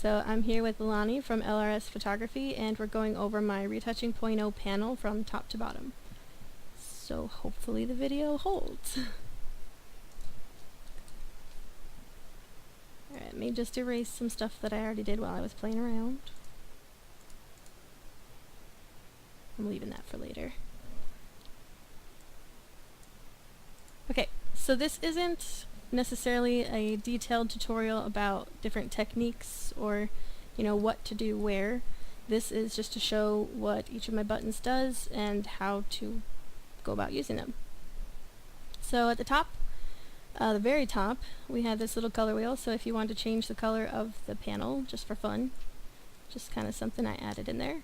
So I'm here with Lonnie from LRS Photography, and we're going over my Retouching.0 panel from top to bottom. So hopefully the video holds. Alright, let me just erase some stuff that I already did while I was playing around. I'm leaving that for later. Okay, so this isn't necessarily a detailed tutorial about different techniques or, what to do where. This is just to show what each of my buttons does and how to go about using them. So at the top, the very top, we have this little color wheel, so if you want to change the color of the panel just for fun, just kind of something I added in there,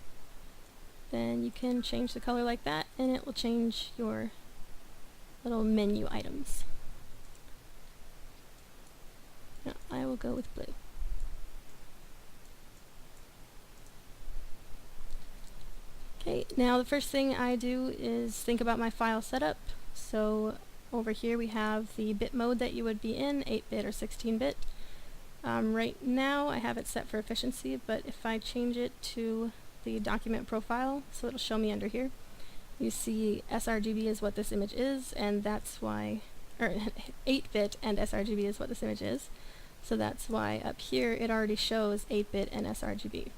then you can change the color like that and it will change your little menu items. No, I will go with blue. Okay, now the first thing I do is think about my file setup. So over here we have the bit mode that you would be in, 8-bit or 16-bit. Right now I have it set for efficiency, but if I change it to the document profile, so it'll show me under here, you see sRGB is what this image is, and that's why, or 8-bit and sRGB is what this image is. So that's why up here it already shows 8-bit and sRGB.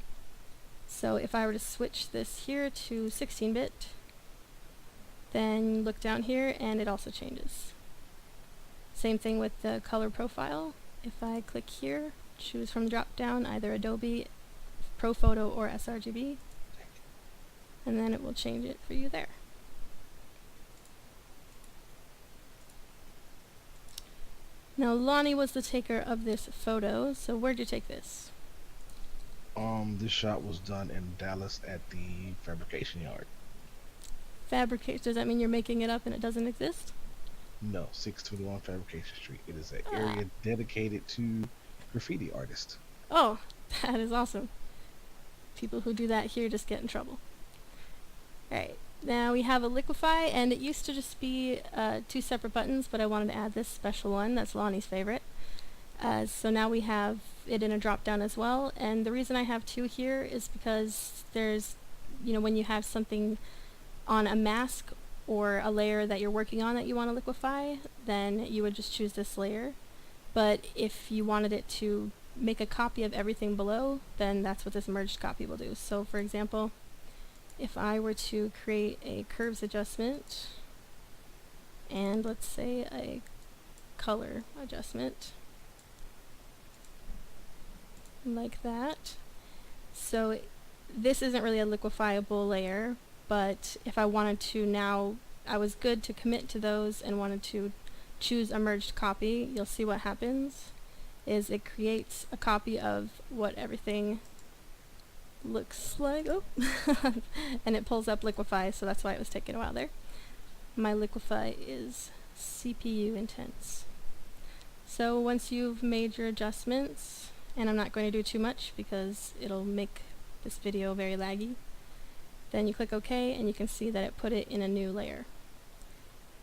So if I were to switch this here to 16-bit, then look down here and it also changes. Same thing with the color profile. If I click here, choose from the drop down either Adobe, ProPhoto, or sRGB, and then it will change it for you there. Now Lonnie was the taker of this photo, so where'd you take this? This shot was done in Dallas at the fabrication yard. Does that mean you're making it up and it doesn't exist? No, 621 Fabrication Street. It is an area dedicated to graffiti artists. Oh, that is awesome. People who do that here just get in trouble. Alright, now we have a Liquify, and it used to just be 2 separate buttons, but I wanted to add this special one. That's Lonnie's favorite. So now we have it in a drop down as well, and the reason I have 2 here is because there's, when you have something on a mask or a layer that you're working on that you want to liquify, then you would just choose this layer. But if you wanted it to make a copy of everything below, then that's what this merged copy will do. So for example, if I were to create a curves adjustment, and let's say a color adjustment, like that. So this isn't really a liquefiable layer, but if I wanted to now, I was good to commit to those and wanted to choose a merged copy, you'll see what happens is it creates a copy of what everything looks like. Oh, and it pulls up Liquify, so that's why it was taking a while there. My Liquify is CPU intense. So once you've made your adjustments, and I'm not going to do too much because it'll make this video very laggy, then you click OK and you can see that it put it in a new layer.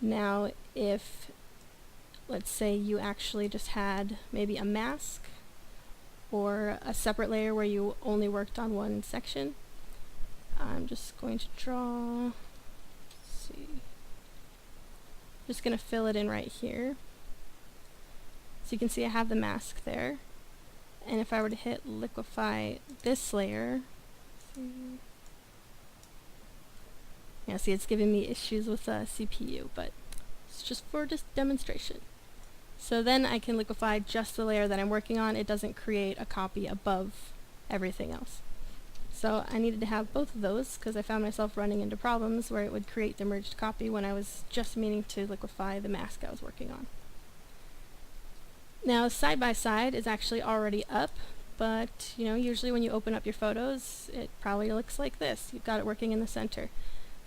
Now if, let's say you actually just had maybe a mask or a separate layer where you only worked on one section, I'm just going to draw, let's see, just going to fill it in right here. So you can see I have the mask there. And if I were to hit liquify this layer, yeah, see it's giving me issues with CPU, but it's just for demonstration. So then I can liquify just the layer that I'm working on. It doesn't create a copy above everything else. So I needed to have both of those because I found myself running into problems where it would create the merged copy when I was just meaning to liquify the mask I was working on. Now side by side is actually already up, but usually when you open up your photos it probably looks like this. You've got it working in the center.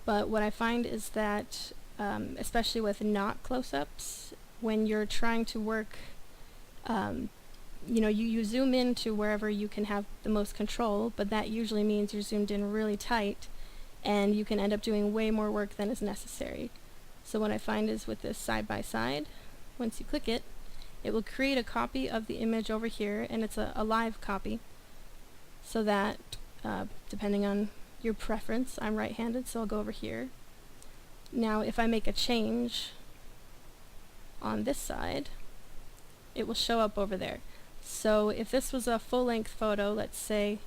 But what I find is that especially with not close-ups, when you're trying to work, you zoom in to wherever you can have the most control, but that usually means you're zoomed in really tight and you can end up doing way more work than is necessary. So what I find is with this side by side, once you click it, it will create a copy of the image over here, and it's a live copy. so that depending on your preference, I'm right-handed, so I'll go over here. Now if I make a change on this side, it will show up over there. So if this was a full-length photo, let's say,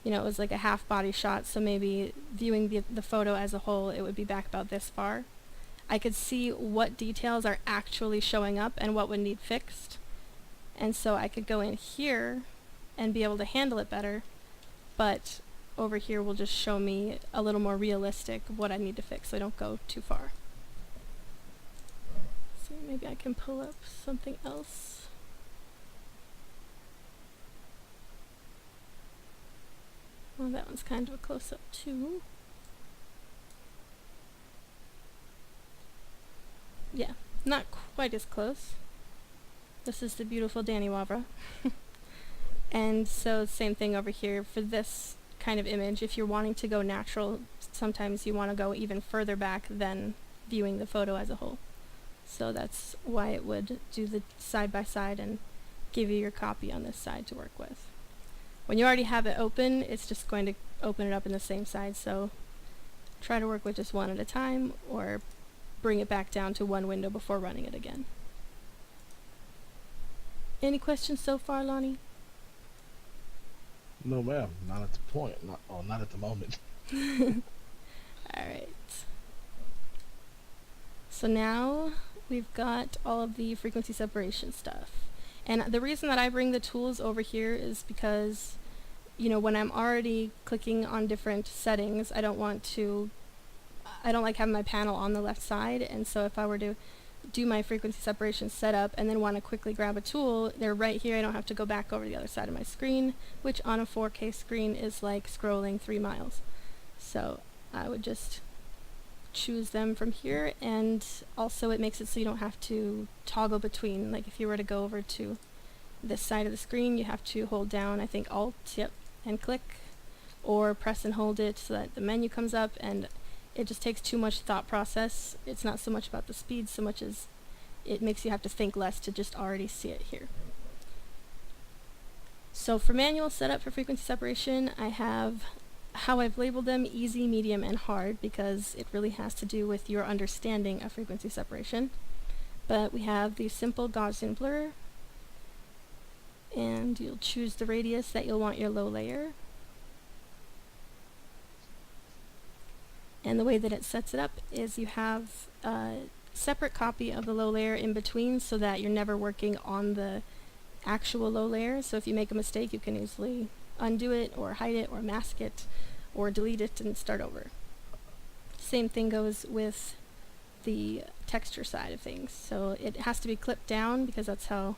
you know, it was like a half body shot, so maybe viewing the photo as a whole, it would be back about this far. I could see what details are actually showing up and what would need fixed. And so I could go in here and be able to handle it better, but over here will just show me a little more realistic of what I need to fix so I don't go too far. So maybe I can pull up something else. Well, that one's kind of a close-up too. Yeah, not quite as close. This is the beautiful Danny Wavra. And so same thing over here for this kind of image. If you're wanting to go natural, sometimes you want to go even further back than viewing the photo as a whole. So that's why it would do the side by side and give you your copy on this side to work with. When you already have it open, it's just going to open it up in the same side, so try to work with just one at a time, or bring it back down to one window before running it again. Any questions so far, Lonnie? No, ma'am. Not at the point. Not at the moment. Alright. So now we've got all of the frequency separation stuff. And the reason that I bring the tools over here is because, you know, when I'm already clicking on different settings, I don't like having my panel on the left side, and so if I were to do my frequency separation setup and then want to quickly grab a tool, they're right here. I don't have to go back over to the other side of my screen, which on a 4K screen is like scrolling 3 miles. So I would just choose them from here, and also it makes it so you don't have to toggle between, like if you were to go over to this side of the screen, you have to hold down, I think Alt, and click, or press and hold it so that the menu comes up, and it just takes too much thought process. It's not so much about the speed so much as it makes you have to think less to just already see it here. So for manual setup for frequency separation, I have how I've labeled them: easy, medium, and hard, because it really has to do with your understanding of frequency separation. But we have the simple Gaussian blur, and you'll choose the radius that you'll want your low layer. And the way that it sets it up is you have a separate copy of the low layer in between, so that you're never working on the actual low layer. So if you make a mistake, you can easily undo it, or hide it, or mask it, or delete it and start over. Same thing goes with the texture side of things. So it has to be clipped down, because that's how,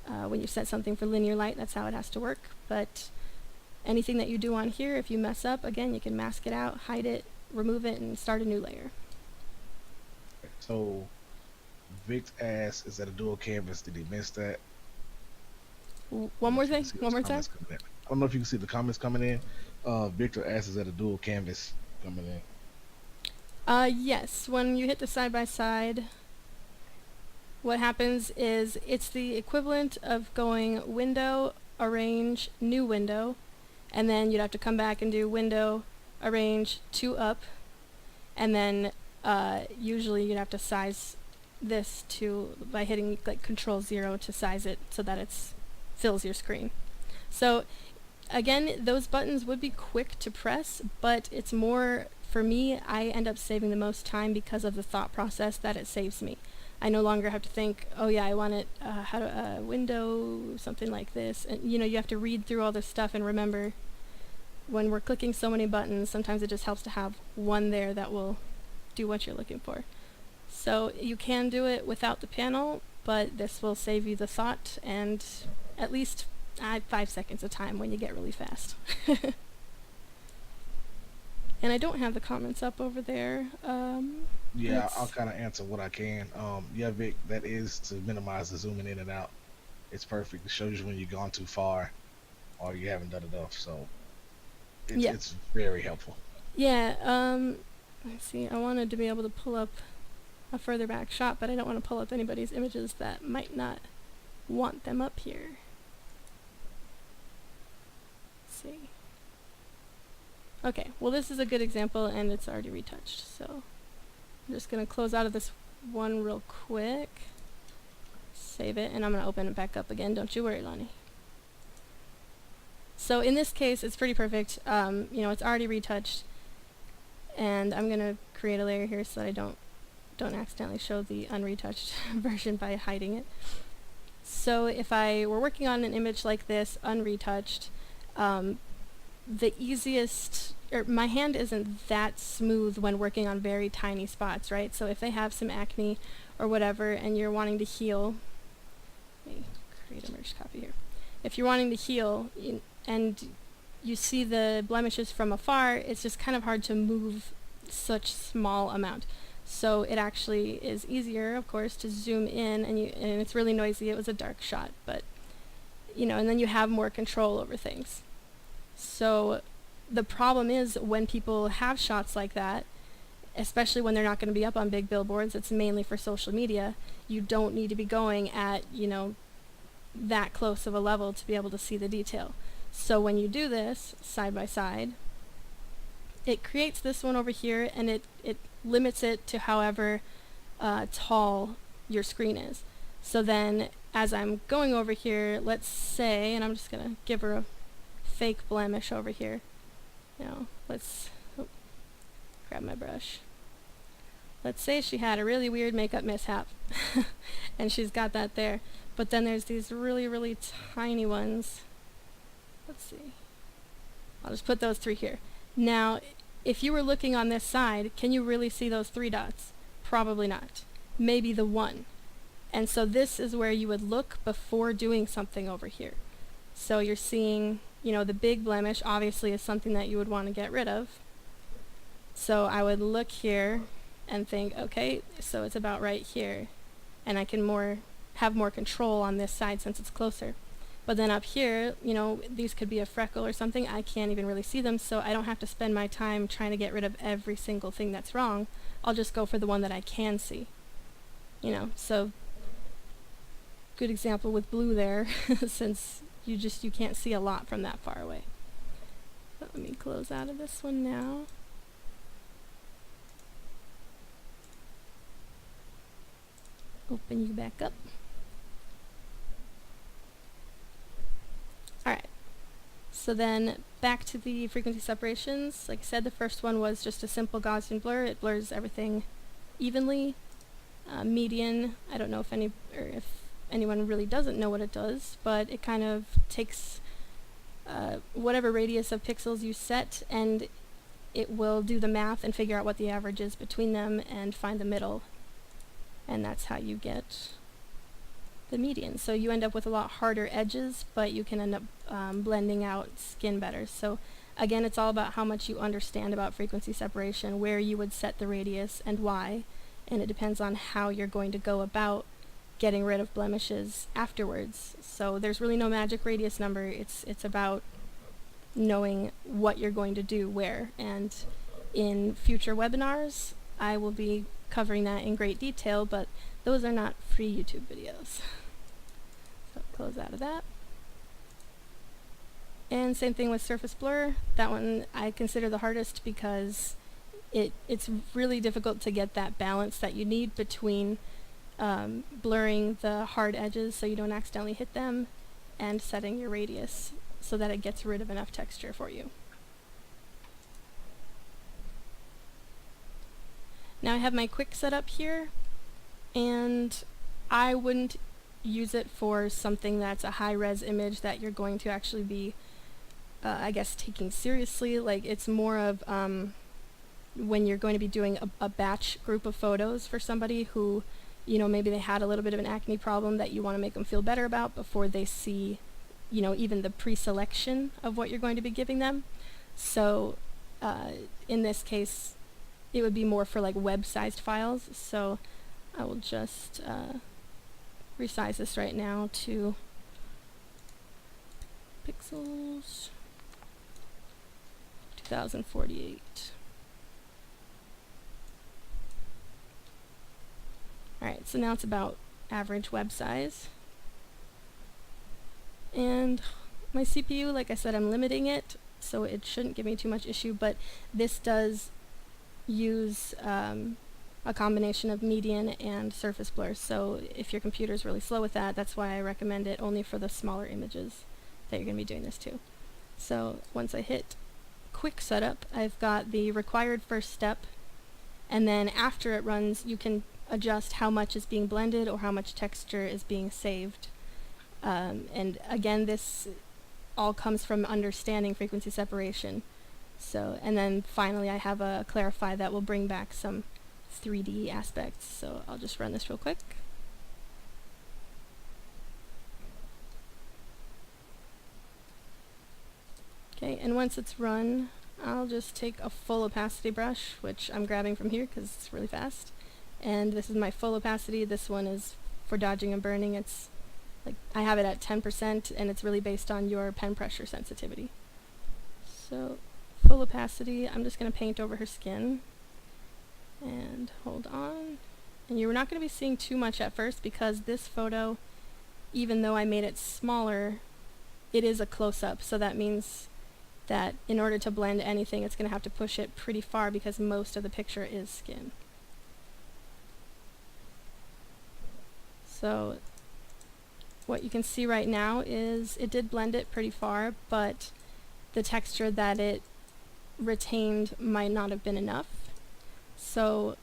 when you set something for linear light, that's how it has to work. But anything that you do on here, if you mess up, again, you can mask it out, hide it, remove it, and start a new layer. So Vic's ass is at a dual canvas. Did he miss that? One more thing? One more time? I don't know if you can see the comments coming in. Victor asks, is that a dual canvas coming in? Yes. When you hit the side by side, what happens is it's the equivalent of going window, arrange, new window, and then you'd have to come back and do window, arrange, 2 up, and then usually you'd have to size this by hitting like Control 0 to size it so that it's fills your screen. So again, those buttons would be quick to press, but it's more, for me, I end up saving the most time because of the thought process that it saves me. I no longer have to think, oh yeah, I want it, window, something like this. And you know, you have to read through all this stuff and remember, when we're clicking so many buttons, sometimes it just helps to have one there that will do what you're looking for. So you can do it without the panel, but this will save you the thought, and at least 5 seconds of time when you get really fast. And I don't have the comments up over there. Yeah, I'll kind of answer what I can. Yeah, Vic, that is to minimize the zooming in and out. It's perfect. It shows you when you've gone too far or you haven't done enough. So it's very helpful. Yeah, let's see. I wanted to be able to pull up a further back shot, but I don't want to pull up anybody's images that might not want them up here. see. Okay, well this is a good example and it's already retouched, so I'm just going to close out of this one real quick, save it, and I'm going to open it back up again. Don't you worry, Lonnie. So in this case, it's pretty perfect. You know, it's already retouched, and I'm going to create a layer here so that I don't accidentally show the unretouched version by hiding it. So if I were working on an image like this, unretouched, the easiest, or my hand isn't that smooth when working on very tiny spots, right? So if they have some acne or whatever and you're wanting to heal, let me create a merged copy here. If you're wanting to heal and you see the blemishes from afar, it's just kind of hard to move such small amount. So it actually is easier, of course, to zoom in, and it's really noisy. It was a dark shot, but you know, and then you have more control over things. So the problem is when people have shots like that, especially when they're not going to be up on big billboards, it's mainly for social media, you don't need to be going at, you know, that close of a level to be able to see the detail. So when you do this side by side, it creates this one over here, and it limits it to however tall your screen is. So then as I'm going over here, let's say, and I'm just going to give her a fake blemish over here. Now, let's grab my brush. Let's say she had a really weird makeup mishap, and she's got that there. But then there's these really, really tiny ones. Let's see. I'll just put those three here. Now, if you were looking on this side, can you really see those three dots? Probably not. Maybe the one. And so this is where you would look before doing something over here. So you're seeing, you know, the big blemish obviously is something that you would want to get rid of. So I would look here and think, okay, so it's about right here. And I can have more control on this side since it's closer. But then up here, you know, these could be a freckle or something. I can't even really see them, so I don't have to spend my time trying to get rid of every single thing that's wrong. I'll just go for the one that I can see. You know, so good example with blue there, since you can't see a lot from that far away. But let me close out of this one now. Open you back up. Alright, so then back to the frequency separations. Like I said, the first one was just a simple Gaussian blur. It blurs everything evenly. Median, I don't know if anyone really doesn't know what it does, but it kind of takes whatever radius of pixels you set, and it will do the math and figure out what the average is between them and find the middle. And that's how you get the median. So you end up with a lot harder edges, but you can end up blending out skin better. So again, it's all about how much you understand about frequency separation, where you would set the radius and why, and it depends on how you're going to go about getting rid of blemishes afterwards. So there's really no magic radius number. It's about knowing what you're going to do where, and in future webinars I will be covering that in great detail, but those are not free YouTube videos. So close out of that. And same thing with surface blur. That one I consider the hardest because it's really difficult to get that balance that you need between blurring the hard edges so you don't accidentally hit them, and setting your radius so that it gets rid of enough texture for you. Now I have my quick setup here, and I wouldn't use it for something that's a high-res image that you're going to actually be, I guess, taking seriously. Like, it's more of when you're going to be doing a batch group of photos for somebody who, you know, maybe they had a little bit of an acne problem that you want to make them feel better about before they see, you know, even the pre-selection of what you're going to be giving them. So in this case, it would be more for like web-sized files. So I will just resize this right now to pixels 2048. Alright, so now it's about average web size. And my CPU, like I said, I'm limiting it, so it shouldn't give me too much issue, but this does use a combination of median and surface blur, so if your computer is really slow with that, that's why I recommend it only for the smaller images that you're going to be doing this to. So once I hit quick setup, I've got the required first step, and then after it runs, you can adjust how much is being blended or how much texture is being saved. And again, this all comes from understanding frequency separation. So, and then finally I have a Clarify that will bring back some 3D aspects. So I'll just run this real quick. Okay, and once it's run, I'll just take a full opacity brush, which I'm grabbing from here because it's really fast. And this is my full opacity. This one is for dodging and burning. It's like, I have it at 10%, and it's really based on your pen pressure sensitivity. So, full opacity, I'm just going to paint over her skin. And hold on. And you're not going to be seeing too much at first because this photo, even though I made it smaller, it is a close-up. So that means that in order to blend anything, it's going to have to push it pretty far because most of the picture is skin. So what you can see right now is it did blend it pretty far, but the texture that it retained might not have been enough. So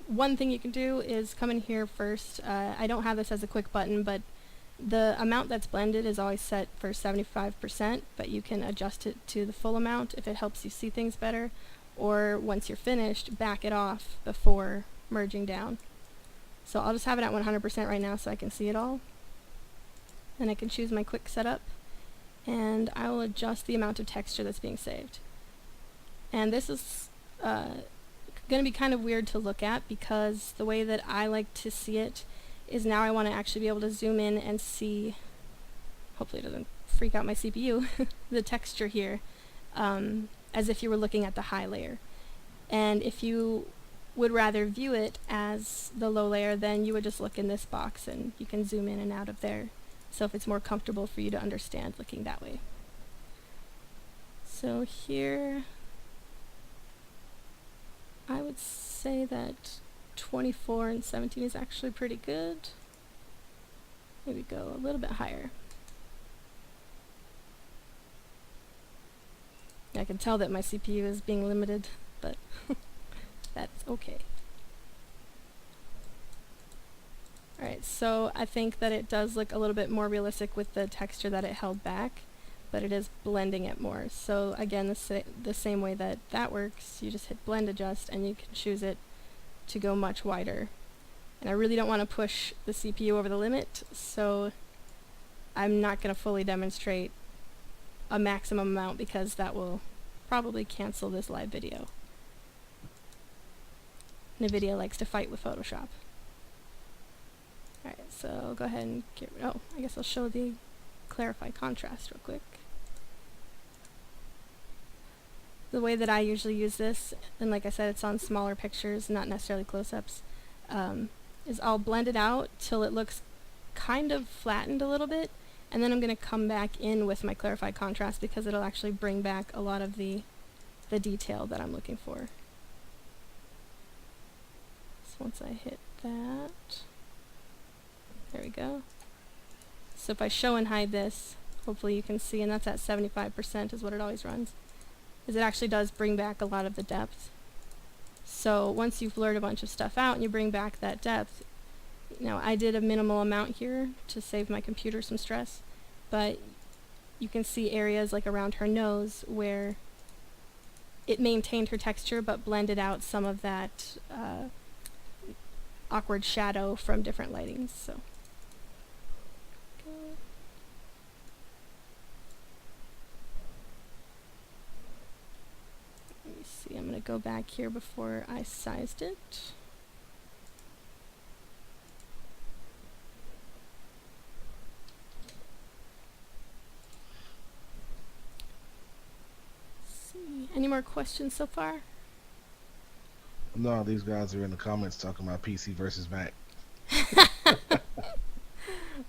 one thing you can do is come in here first. I don't have this as a quick button, but the amount that's blended is always set for 75%, but you can adjust it to the full amount if it helps you see things better, or once you're finished, back it off before merging down. So I'll just have it at 100% right now so I can see it all. And I can choose my quick setup, and I will adjust the amount of texture that's being saved. And this is going to be kind of weird to look at because the way that I like to see it is now I want to actually be able to zoom in and see, hopefully it doesn't freak out my CPU, the texture here, as if you were looking at the high layer. And if you would rather view it as the low layer, then you would just look in this box and you can zoom in and out of there. So if it's more comfortable for you to understand looking that way. So here, I would say that 24 and 17 is actually pretty good. Maybe go a little bit higher. I can tell that my CPU is being limited, but that's okay. Alright, so I think that it does look a little bit more realistic with the texture that it held back, but it is blending it more. So again, the same way that that works, you just hit blend adjust and you can choose it to go much wider. And I really don't want to push the CPU over the limit, so I'm not going to fully demonstrate a maximum amount because that will probably cancel this live video. NVIDIA likes to fight with Photoshop. Alright, so I'll go ahead and get, oh, I guess I'll show the Clarify contrast real quick. The way that I usually use this, and like I said, it's on smaller pictures, not necessarily close-ups, is I'll blend it out till it looks kind of flattened a little bit, and then I'm going to come back in with my Clarify contrast because it'll actually bring back a lot of the detail that I'm looking for. So once I hit that, there we go. So if I show and hide this, hopefully you can see, and that's at 75% is what it always runs, is it actually does bring back a lot of the depth. So once you've blurred a bunch of stuff out and you bring back that depth, now I did a minimal amount here to save my computer some stress, but you can see areas like around her nose where it maintained her texture but blended out some of that awkward shadow from different lightings. So let me see, I'm going to go back here before I sized it. See, any more questions so far? No, these guys are in the comments talking about PC versus Mac.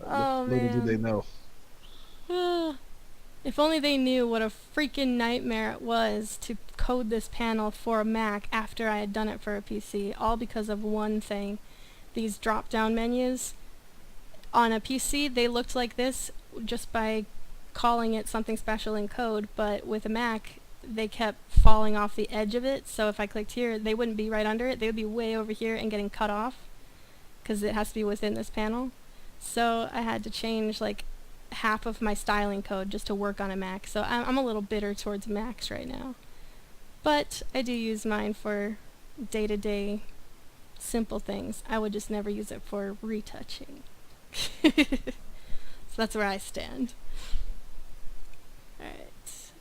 Oh Little do they man. know. If only they knew what a freaking nightmare it was to code this panel for a Mac after I had done it for a PC, all because of one thing. These drop-down menus. On a PC, they looked like this just by calling it something special in code, but with a Mac, they kept falling off the edge of it, so if I clicked here, they wouldn't be right under it, they would be way over here and getting cut off, because it has to be within this panel. So I had to change like half of my styling code just to work on a Mac, so I'm a little bitter towards Macs right now. But I do use mine for day-to-day simple things. I would just never use it for retouching. So that's where I stand. Alright.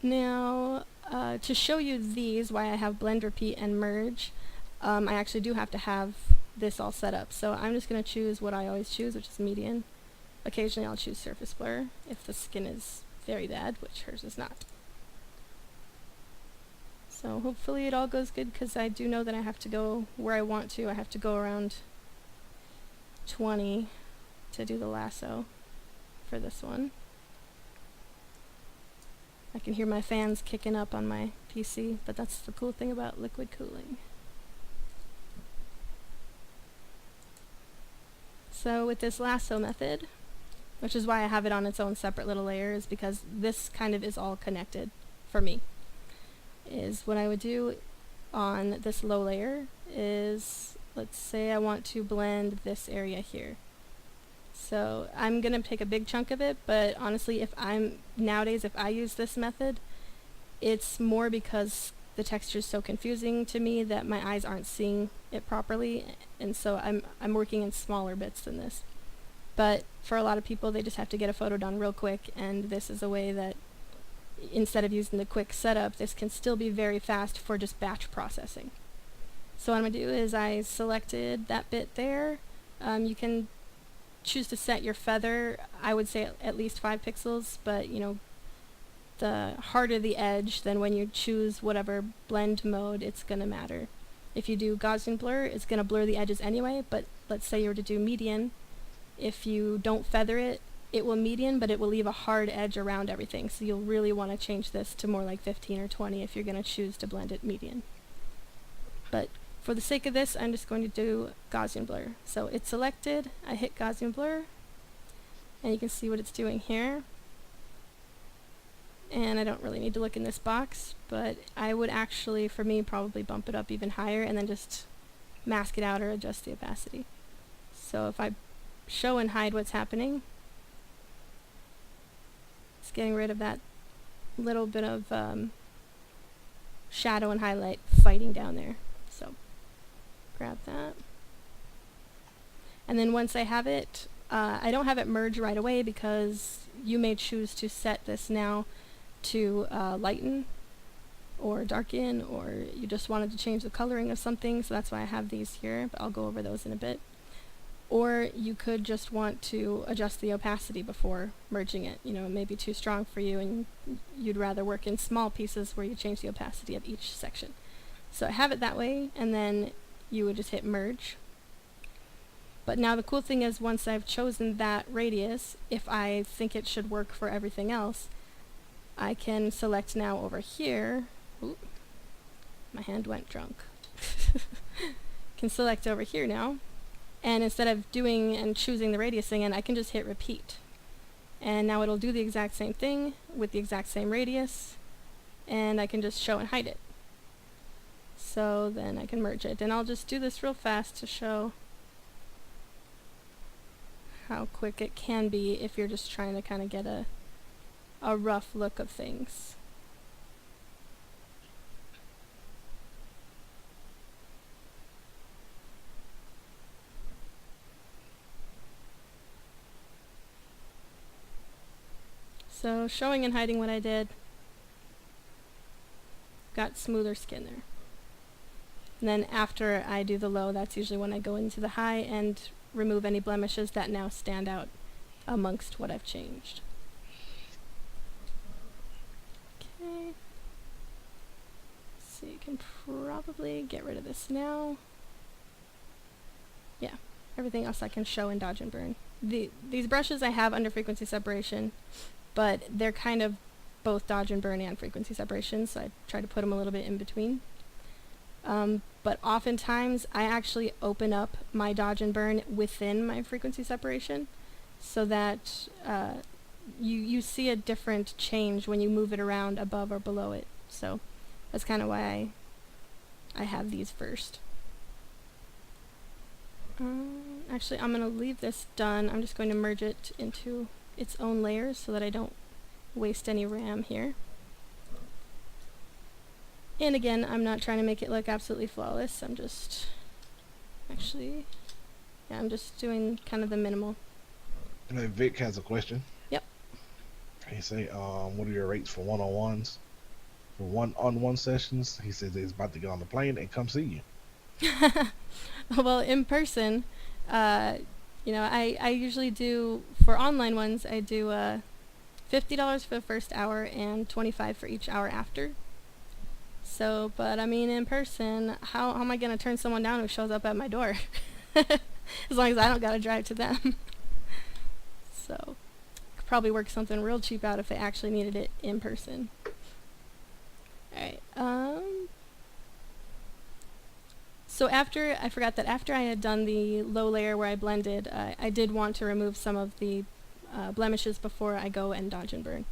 Now, to show you these, why I have blend, repeat, and merge, I actually do have to have this all set up. So I'm just going to choose what I always choose, which is median. Occasionally I'll choose surface blur if the skin is very bad, which hers is not. So hopefully it all goes good, because I do know that I have to go where I want to. I have to go around 20 to do the lasso for this one. I can hear my fans kicking up on my PC, but that's the cool thing about liquid cooling. So with this lasso method, which is why I have it on its own separate little layer, is because this kind of is all connected for me, is what I would do on this low layer is, let's say I want to blend this area here. So I'm going to take a big chunk of it, but honestly, nowadays if I use this method, it's more because the texture is so confusing to me that my eyes aren't seeing it properly, and so I'm working in smaller bits than this. But for a lot of people, they just have to get a photo done real quick, and this is a way that instead of using the quick setup, this can still be very fast for just batch processing. So what I'm going to do is I selected that bit there. You can choose to set your feather, I would say at least 5 pixels, but you know, the harder the edge, then when you choose whatever blend mode, it's going to matter. If you do Gaussian blur, it's going to blur the edges anyway, but let's say you were to do median, if you don't feather it, it will median, but it will leave a hard edge around everything, so you'll really want to change this to more like 15 or 20 if you're going to choose to blend it median. But for the sake of this, I'm just going to do Gaussian blur. So it's selected, I hit Gaussian blur, and you can see what it's doing here. And I don't really need to look in this box, but I would actually, for me, probably bump it up even higher and then just mask it out or adjust the opacity. So if I show and hide what's happening, it's getting rid of that little bit of shadow and highlight fighting down there. So grab that. And then once I have it, I don't have it merge right away because you may choose to set this now to lighten or darken, or you just wanted to change the coloring of something, so that's why I have these here, but I'll go over those in a bit. Or you could just want to adjust the opacity before merging it. You know, it may be too strong for you and you'd rather work in small pieces where you change the opacity of each section. So I have it that way, and then you would just hit merge. But now the cool thing is, once I've chosen that radius, if I think it should work for everything else, I can select now over here. Ooh, my hand went drunk. Can select over here now, and instead of doing and choosing the radius again, I can just hit repeat. And now it'll do the exact same thing with the exact same radius, and I can just show and hide it. So then I can merge it, and I'll just do this real fast to show how quick it can be if you're just trying to kind of get a rough look of things. So showing and hiding what I did, got smoother skin there. And then after I do the low, that's usually when I go into the high and remove any blemishes that now stand out amongst what I've changed. Okay. So you can probably get rid of this now. Yeah, everything else I can show and dodge and burn. These brushes I have under frequency separation, but they're kind of both dodge and burn and frequency separation, so I try to put them a little bit in between. But oftentimes I actually open up my dodge and burn within my frequency separation, so that you see a different change when you move it around above or below it. So that's kind of why I have these first. Actually, I'm going to leave this done. I'm just going to merge it into its own layers so that I don't waste any RAM here. And again, I'm not trying to make it look absolutely flawless. I'm just I'm just doing kind of the minimal. Vic has a question. Yep. He say, what are your rates for one-on-ones? For one-on-one sessions, he says he's about to get on the plane and come see you. Well, in person, I usually do, for online ones, I do $50 for the first hour and $25 for each hour after. So, but I mean, in person, how am I going to turn someone down who shows up at my door? As long as I don't got to drive to them. So, could probably work something real cheap out if they actually needed it in person. Alright, so I forgot that after I had done the low layer where I blended, I did want to remove some of the blemishes before I go and dodge and burn.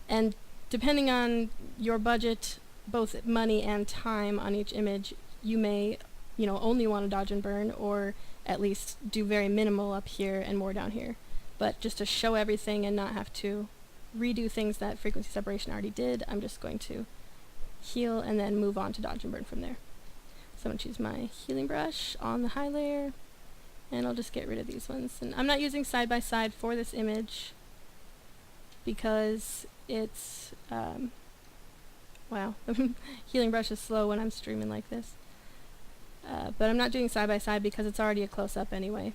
And depending on your budget, both money and time on each image, you may, only want to dodge and burn, or at least do very minimal up here and more down here. But just to show everything and not have to redo things that frequency separation already did, I'm just going to heal and then move on to dodge and burn from there. So I'm going to choose my healing brush on the high layer, and I'll just get rid of these ones. And I'm not using side by side for this image because it's, wow, healing brush is slow when I'm streaming like this. But I'm not doing side by side because it's already a close-up anyway.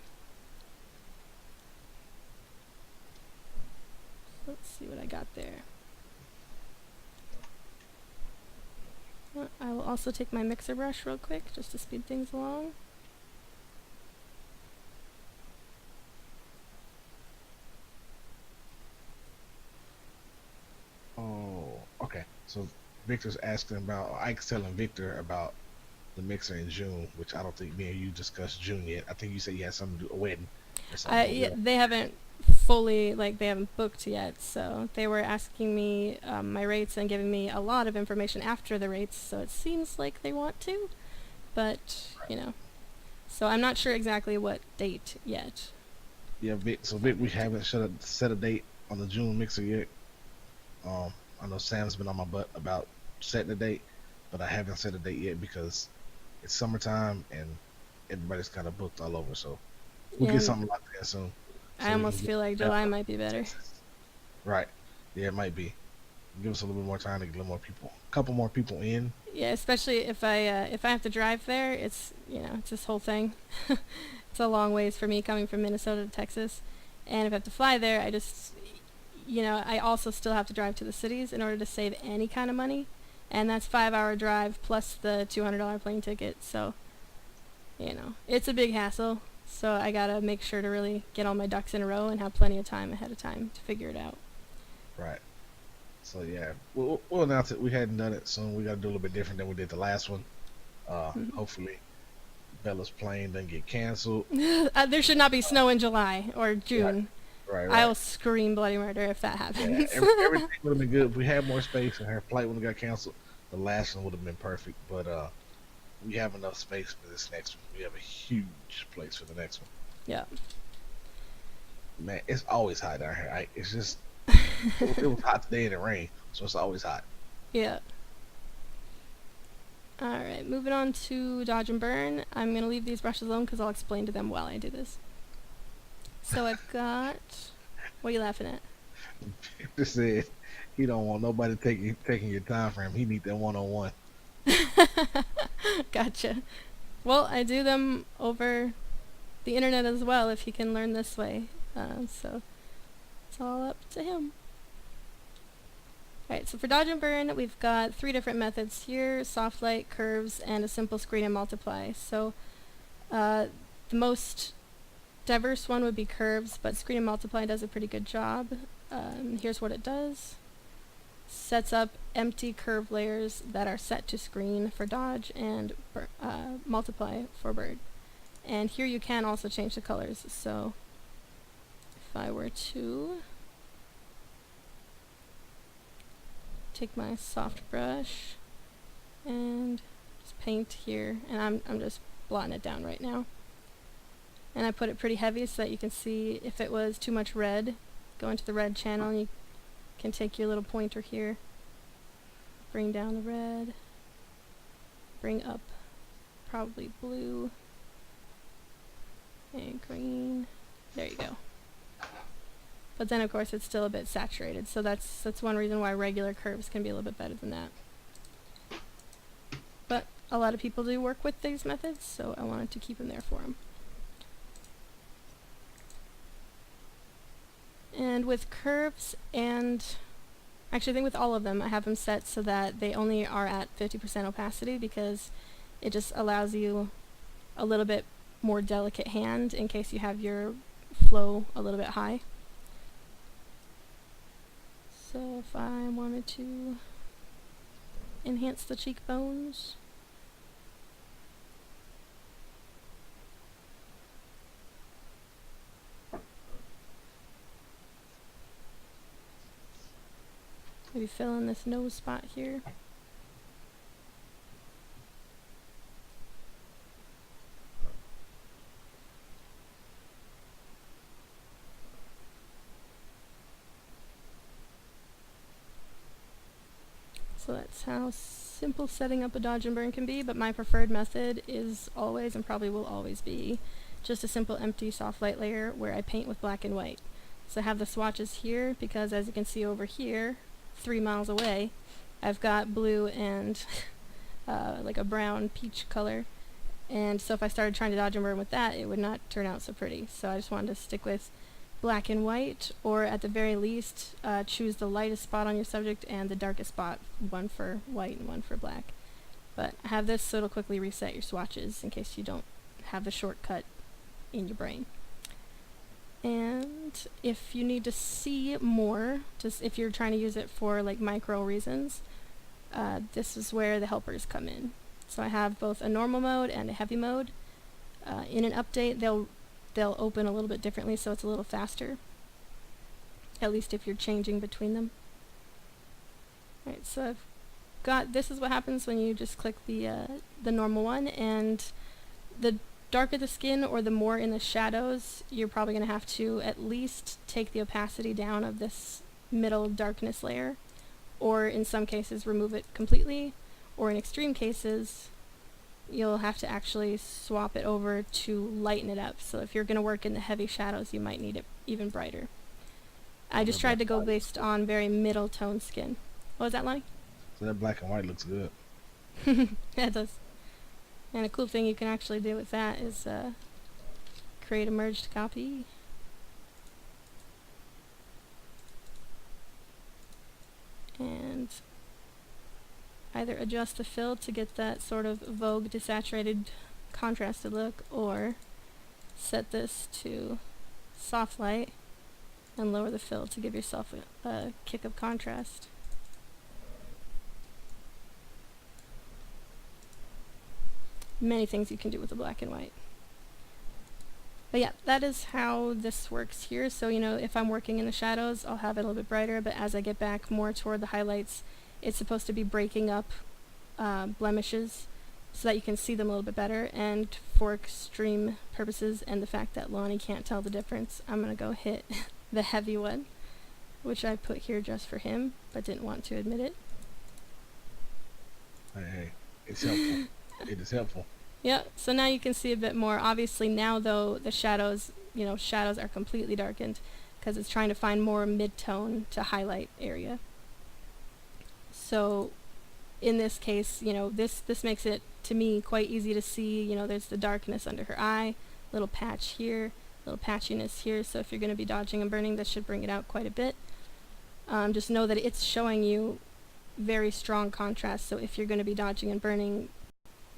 Let's see what I got there. I will also take my mixer brush real quick just to speed things along. Oh, okay. So Victor's asking about, Ike's telling Victor about the mixer in June, which I don't think me and you discussed June yet. I think you said you had something to do, a wedding or something. Yeah, they haven't fully, they haven't booked yet, so they were asking me my rates and giving me a lot of information after the rates, so it seems like they want to, but, so I'm not sure exactly what date yet. Yeah, Vic, we haven't set a date on the June mixer yet. I know Sam's been on my butt about setting a date, but I haven't set a date yet because it's summertime and everybody's kind of booked all over, so we'll get something locked in soon. I almost feel like July might be better. Right. Yeah, it might be. Give us a little bit more time to get a couple more people in. Yeah, especially if I have to drive there, it's this whole thing. It's a long ways for me coming from Minnesota to Texas, and if I have to fly there, I just I also still have to drive to the cities in order to save any kind of money, and that's 5-hour drive plus the $200 plane ticket. So it's a big hassle. So I gotta make sure to really get all my ducks in a row and have plenty of time ahead of time to figure it out. Right. So yeah, we'll announce it. We hadn't done it, so we gotta do a little bit different than we did the last one. Hopefully, Bella's plane doesn't get canceled. There should not be snow in July or June. Right. I'll scream bloody murder if that happens. Yeah, everything would have been good if we had more space and her flight wouldn't have got canceled. The last one would have been perfect, but we have enough space for this next one. We have a huge place for the next one. Yeah. Man, it's always hot down here. It's just it was hot today and it rained, so it's always hot. Yeah. Alright, moving on to dodge and burn. I'm going to leave these brushes alone because I'll explain to them while I do this. So I've got... What are you laughing at? Victor said he don't want nobody taking your time for him. He need that one-on-one. Gotcha. Well, I do them over the internet as well if he can learn this way. So it's all up to him. Alright, so for dodge and burn, we've got 3 different methods here: soft light, curves, and a simple screen and multiply. So the most diverse one would be curves, but screen and multiply does a pretty good job. Here's what it does. Sets up empty curve layers that are set to screen for dodge and multiply for bird. And here you can also change the colors. So if I were to take my soft brush and just paint here, and I'm just blotting it down right now. And I put it pretty heavy so that you can see if it was too much red, go into the red channel and you can take your little pointer here, bring down the red, bring up probably blue and green. There you go. But then of course it's still a bit saturated, so that's one reason why regular curves can be a little bit better than that. But a lot of people do work with these methods, so I wanted to keep them there for them. And with curves, and actually I think with all of them, I have them set so that they only are at 50% opacity, because it just allows you a little bit more delicate hand in case you have your flow a little bit high. So if I wanted to enhance the cheekbones, maybe fill in this nose spot here. So that's how simple setting up a dodge and burn can be, but my preferred method is always, and probably will always be, just a simple empty soft light layer where I paint with black and white. So I have the swatches here because, as you can see over here, 3 miles away, I've got blue and like a brown peach color, and so if I started trying to dodge and burn with that, it would not turn out so pretty. So I just wanted to stick with black and white, or at the very least choose the lightest spot on your subject and the darkest spot, one for white and one for black. But I have this so it'll quickly reset your swatches in case you don't have the shortcut in your brain. And if you need to see more, just if you're trying to use it for like micro reasons, this is where the helpers come in. So I have both a normal mode and a heavy mode. In an update, they'll open a little bit differently, so it's a little faster, at least if you're changing between them. Alright, so I've got, this is what happens when you just click the normal one, and the darker the skin or the more in the shadows, you're probably going to have to at least take the opacity down of this middle darkness layer, or in some cases remove it completely, or in extreme cases you'll have to actually swap it over to lighten it up. So if you're going to work in the heavy shadows, you might need it even brighter. I just tried to go based on very middle tone skin. What was that, Lonnie? So that black and white looks good. Yeah, it does. And a cool thing you can actually do with that is create a merged copy. And either adjust the fill to get that sort of Vogue desaturated contrasted look, or set this to soft light and lower the fill to give yourself a kick of contrast. Many things you can do with the black and white. But yeah, that is how this works here. So, you know, if I'm working in the shadows, I'll have it a little bit brighter, but as I get back more toward the highlights, it's supposed to be breaking up blemishes so that you can see them a little bit better. And for extreme purposes and the fact that Lonnie can't tell the difference, I'm going to go hit the heavy one, which I put here just for him, but didn't want to admit it. Hey, it's helpful. It is helpful. Yeah, so now you can see a bit more. Obviously now though, the shadows, shadows are completely darkened because it's trying to find more mid-tone to highlight area. So in this case, this makes it, to me, quite easy to see. There's the darkness under her eye, little patch here, little patchiness here. So if you're going to be dodging and burning, this should bring it out quite a bit. Just know that it's showing you very strong contrast. So if you're going to be dodging and burning,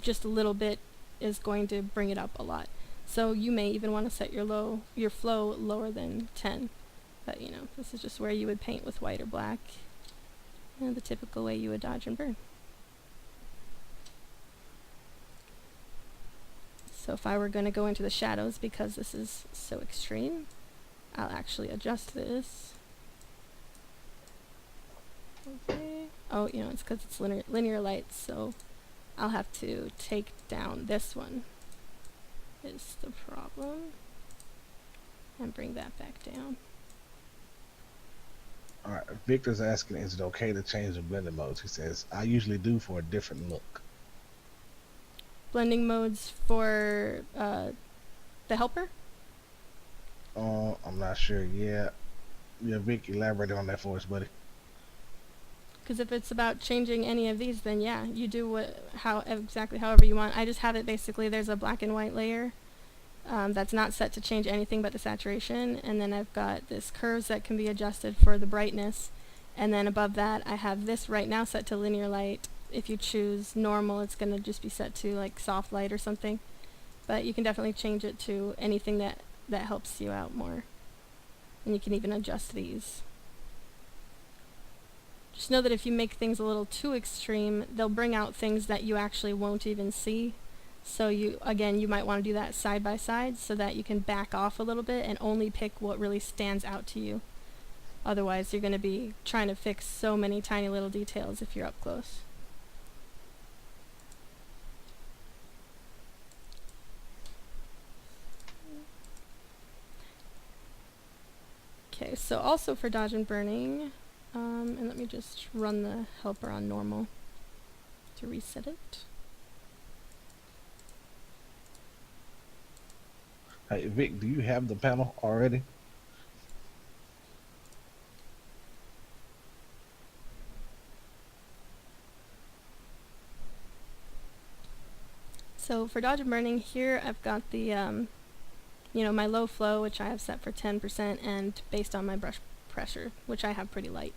just a little bit is going to bring it up a lot. So you may even want to set your flow lower than 10. But you know, this is just where you would paint with white or black, and the typical way you would dodge and burn. So if I were going to go into the shadows, because this is so extreme, I'll actually adjust this. Okay. Oh, you know, it's because it's linear lights, so I'll have to take down this one is the problem, and bring that back down. All right. Victor's asking, is it okay to change the blending modes? He says, I usually do for a different look. Blending modes for the helper? I'm not sure. Yeah. Yeah, Vic, elaborate on that for us, buddy. Because if it's about changing any of these, then yeah, you do exactly however you want. I just have it basically, there's a black and white layer that's not set to change anything but the saturation, and then I've got this curves that can be adjusted for the brightness, and then above that I have this right now set to linear light. If you choose normal, it's going to just be set to like soft light or something, but you can definitely change it to anything that helps you out more, and you can even adjust these. Just know that if you make things a little too extreme, they'll bring out things that you actually won't even see. So you might want to do that side by side so that you can back off a little bit and only pick what really stands out to you. Otherwise, you're going to be trying to fix so many tiny little details if you're up close. Okay, so also for dodge and burning, and let me just run the helper on normal to reset it. Hey, Vic, do you have the panel already? So for dodge and burning here, I've got the, my low flow, which I have set for 10%, and based on my brush pressure, which I have pretty light.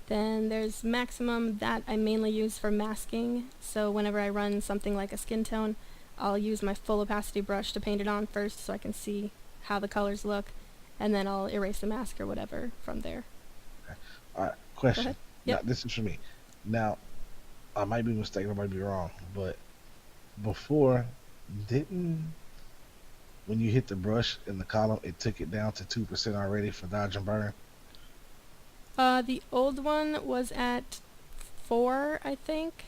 Then there's maximum, that I mainly use for masking, so whenever I run something like a skin tone, I'll use my full opacity brush to paint it on first so I can see how the colors look, and then I'll erase the mask or whatever from there. Okay. All right, question. Yep. Now, this is for me. Now, I might be mistaken, I might be wrong, but before, didn't when you hit the brush in the column, it took it down to 2% already for dodge and burn? The old one was at 4, I think,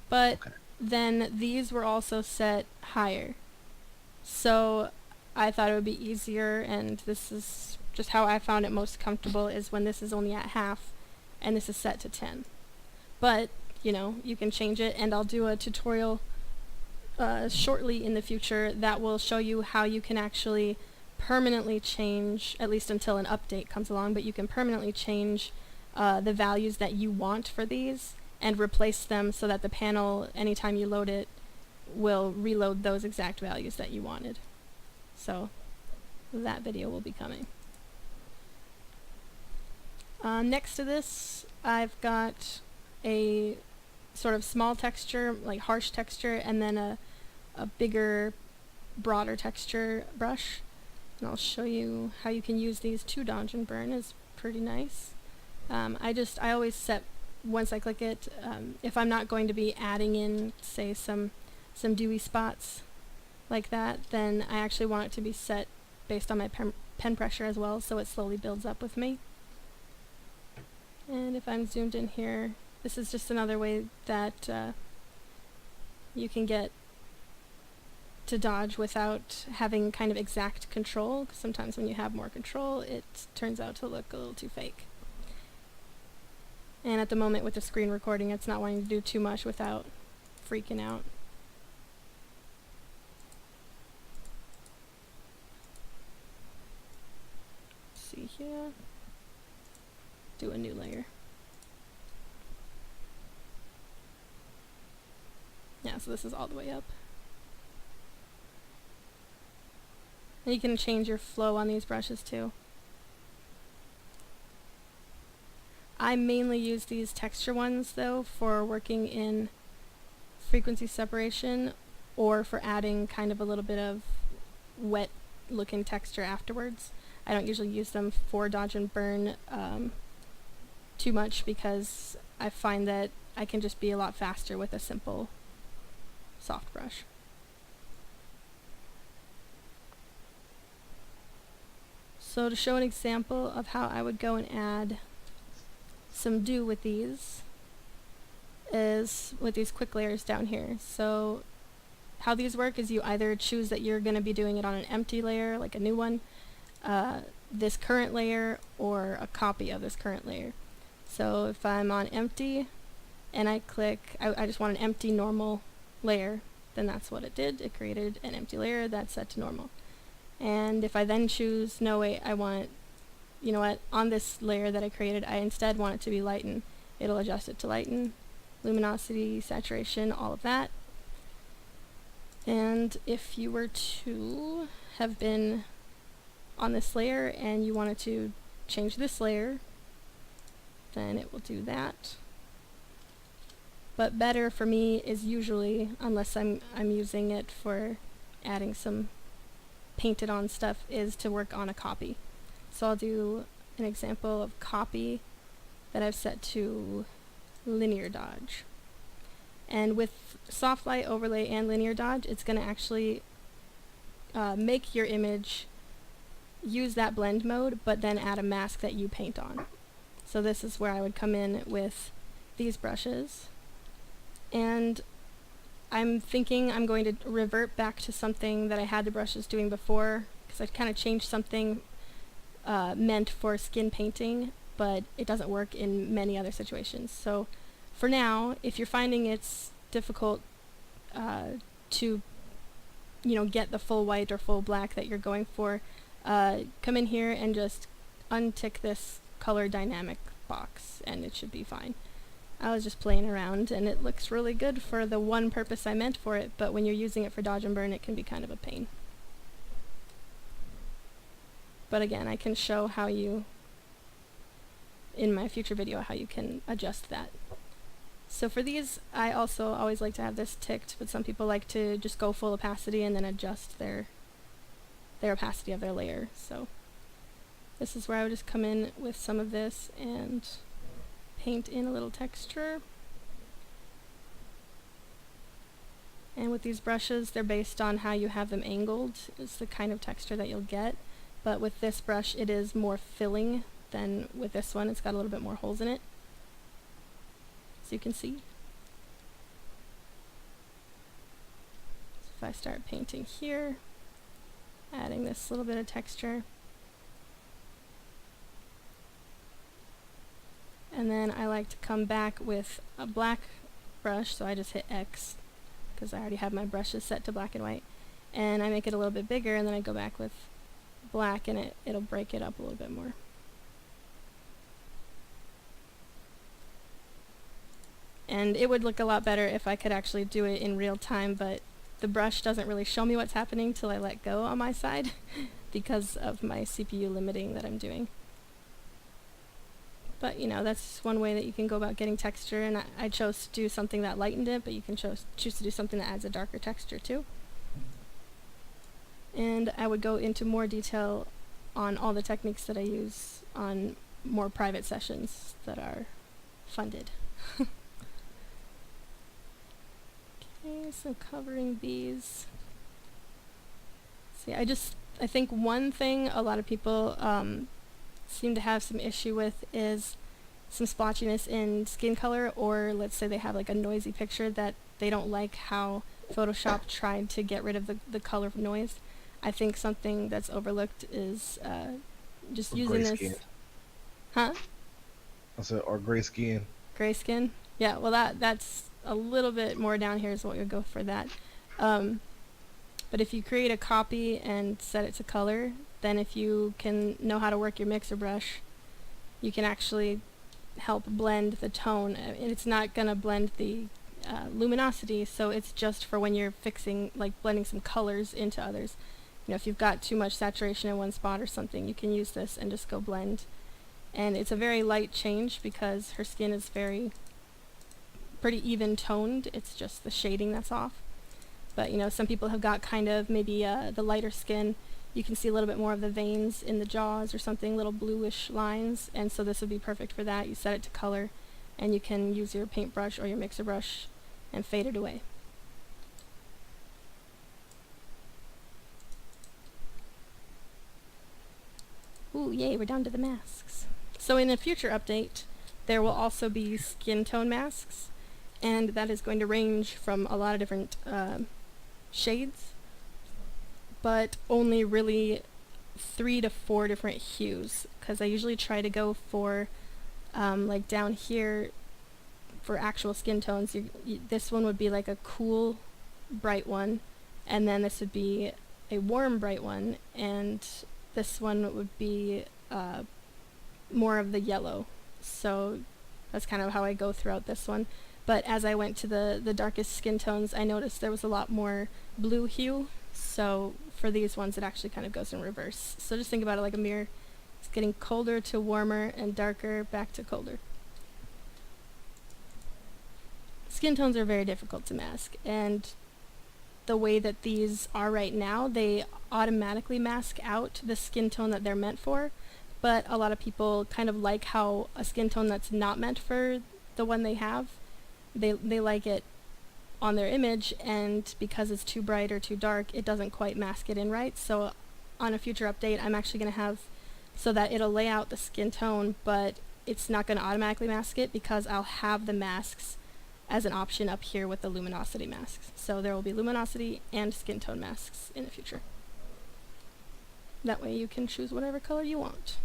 but Okay. then these were also set higher. So I thought it would be easier, and this is just how I found it most comfortable, is when this is only at half and this is set to 10. But, you can change it, and I'll do a tutorial shortly in the future that will show you how you can actually permanently change, at least until an update comes along, but you can permanently change the values that you want for these and replace them so that the panel, anytime you load it, will reload those exact values that you wanted. So that video will be coming. Next to this, I've got a sort of small texture, like harsh texture, and then a bigger, broader texture brush. And I'll show you how you can use these to dodge and burn. Is pretty nice. I always set, once I click it, if I'm not going to be adding in, say, some dewy spots like that, then I actually want it to be set based on my pen pressure as well, so it slowly builds up with me. And if I'm zoomed in here, this is just another way that you can get to dodge without having kind of exact control, 'cause sometimes when you have more control, it turns out to look a little too fake. And at the moment with the screen recording, it's not wanting to do too much without freaking out. Let's see here. Do a new layer. Yeah, so this is all the way up. And you can change your flow on these brushes too. I mainly use these texture ones though for working in frequency separation or for adding kind of a little bit of wet looking texture afterwards. I don't usually use them for dodge and burn too much because I find that I can just be a lot faster with a simple soft brush. So to show an example of how I would go and add some dew with these is with these quick layers down here. So how these work is you either choose that you're going to be doing it on an empty layer, like a new one, this current layer, or a copy of this current layer. So if I'm on empty and I click, I just want an empty normal layer, then that's what it did. It created an empty layer that's set to normal. And if I then choose, no wait, I want, you know what, on this layer that I created, I instead want it to be lighten. It'll adjust it to lighten, luminosity, saturation, all of that. And if you were to have been on this layer and you wanted to change this layer, then it will do that. But better for me is usually, unless I'm using it for adding some painted on stuff, is to work on a copy. So I'll do an example of copy that I've set to linear dodge. And with soft light, overlay, and linear dodge, it's going to actually make your image use that blend mode, but then add a mask that you paint on. So this is where I would come in with these brushes. And I'm thinking I'm going to revert back to something that I had the brushes doing before, because I kind of changed something meant for skin painting, but it doesn't work in many other situations. So for now, if you're finding it's difficult to, you know, get the full white or full black that you're going for, come in here and just untick this color dynamic box and it should be fine. I was just playing around and it looks really good for the one purpose I meant for it, but when you're using it for dodge and burn, it can be kind of a pain. But again, I can show how you, in my future video, how you can adjust that. So for these, I also always like to have this ticked, but some people like to just go full opacity and then adjust their opacity of their layer. So this is where I would just come in with some of this and paint in a little texture. And with these brushes, they're based on how you have them angled. It's the kind of texture that you'll get. But with this brush, it is more filling than with this one. It's got a little bit more holes in it, as you can see. So if I start painting here, adding this little bit of texture, and then I like to come back with a black brush, so I just hit X because I already have my brushes set to black and white, and I make it a little bit bigger, and then I go back with black and it'll break it up a little bit more. And it would look a lot better if I could actually do it in real time, but the brush doesn't really show me what's happening till I let go on my side because of my CPU limiting that I'm doing. But you know, that's one way that you can go about getting texture, and I chose to do something that lightened it, but you can choose to do something that adds a darker texture too. And I would go into more detail on all the techniques that I use on more private sessions that are funded. Okay, so covering these. See, I think one thing a lot of people seem to have some issue with is some splotchiness in skin color, or let's say they have like a noisy picture that they don't like how Photoshop tried to get rid of the color of noise. I think something that's overlooked is just using this. Skin. Huh? I said, or gray skin. Gray skin? Yeah, well that's a little bit more down here is what you'll go for that. But if you create a copy and set it to color, then if you can know how to work your mixer brush, you can actually help blend the tone. And it's not going to blend the luminosity, so it's just for when you're fixing, like blending some colors into others. You know, if you've got too much saturation in one spot or something, you can use this and just go blend. And it's a very light change because her skin is pretty even toned. It's just the shading that's off. But you know, some people have got kind of maybe the lighter skin, you can see a little bit more of the veins in the jaws or something, little bluish lines, and so this would be perfect for that. You set it to color, and you can use your paintbrush or your mixer brush and fade it away. Ooh, yay, we're down to the masks. So in a future update, there will also be skin tone masks, and that is going to range from a lot of different shades, but only really 3 to 4 different hues, because I usually try to go for, like down here, for actual skin tones, this one would be like a cool, bright one, and then this would be a warm, bright one, and this one would be more of the yellow. So that's kind of how I go throughout this one. But as I went to the darkest skin tones, I noticed there was a lot more blue hue. So for these ones, it actually kind of goes in reverse. So just think about it like a mirror. It's getting colder to warmer and darker back to colder. Skin tones are very difficult to mask, and the way that these are right now, they automatically mask out the skin tone that they're meant for, but a lot of people kind of like how a skin tone that's not meant for the one they have, they like it on their image, and because it's too bright or too dark, it doesn't quite mask it in right. So on a future update, I'm actually going to have so that it'll lay out the skin tone, but it's not going to automatically mask it, because I'll have the masks as an option up here with the luminosity masks. So there will be luminosity and skin tone masks in the future. That way you can choose whatever color you want.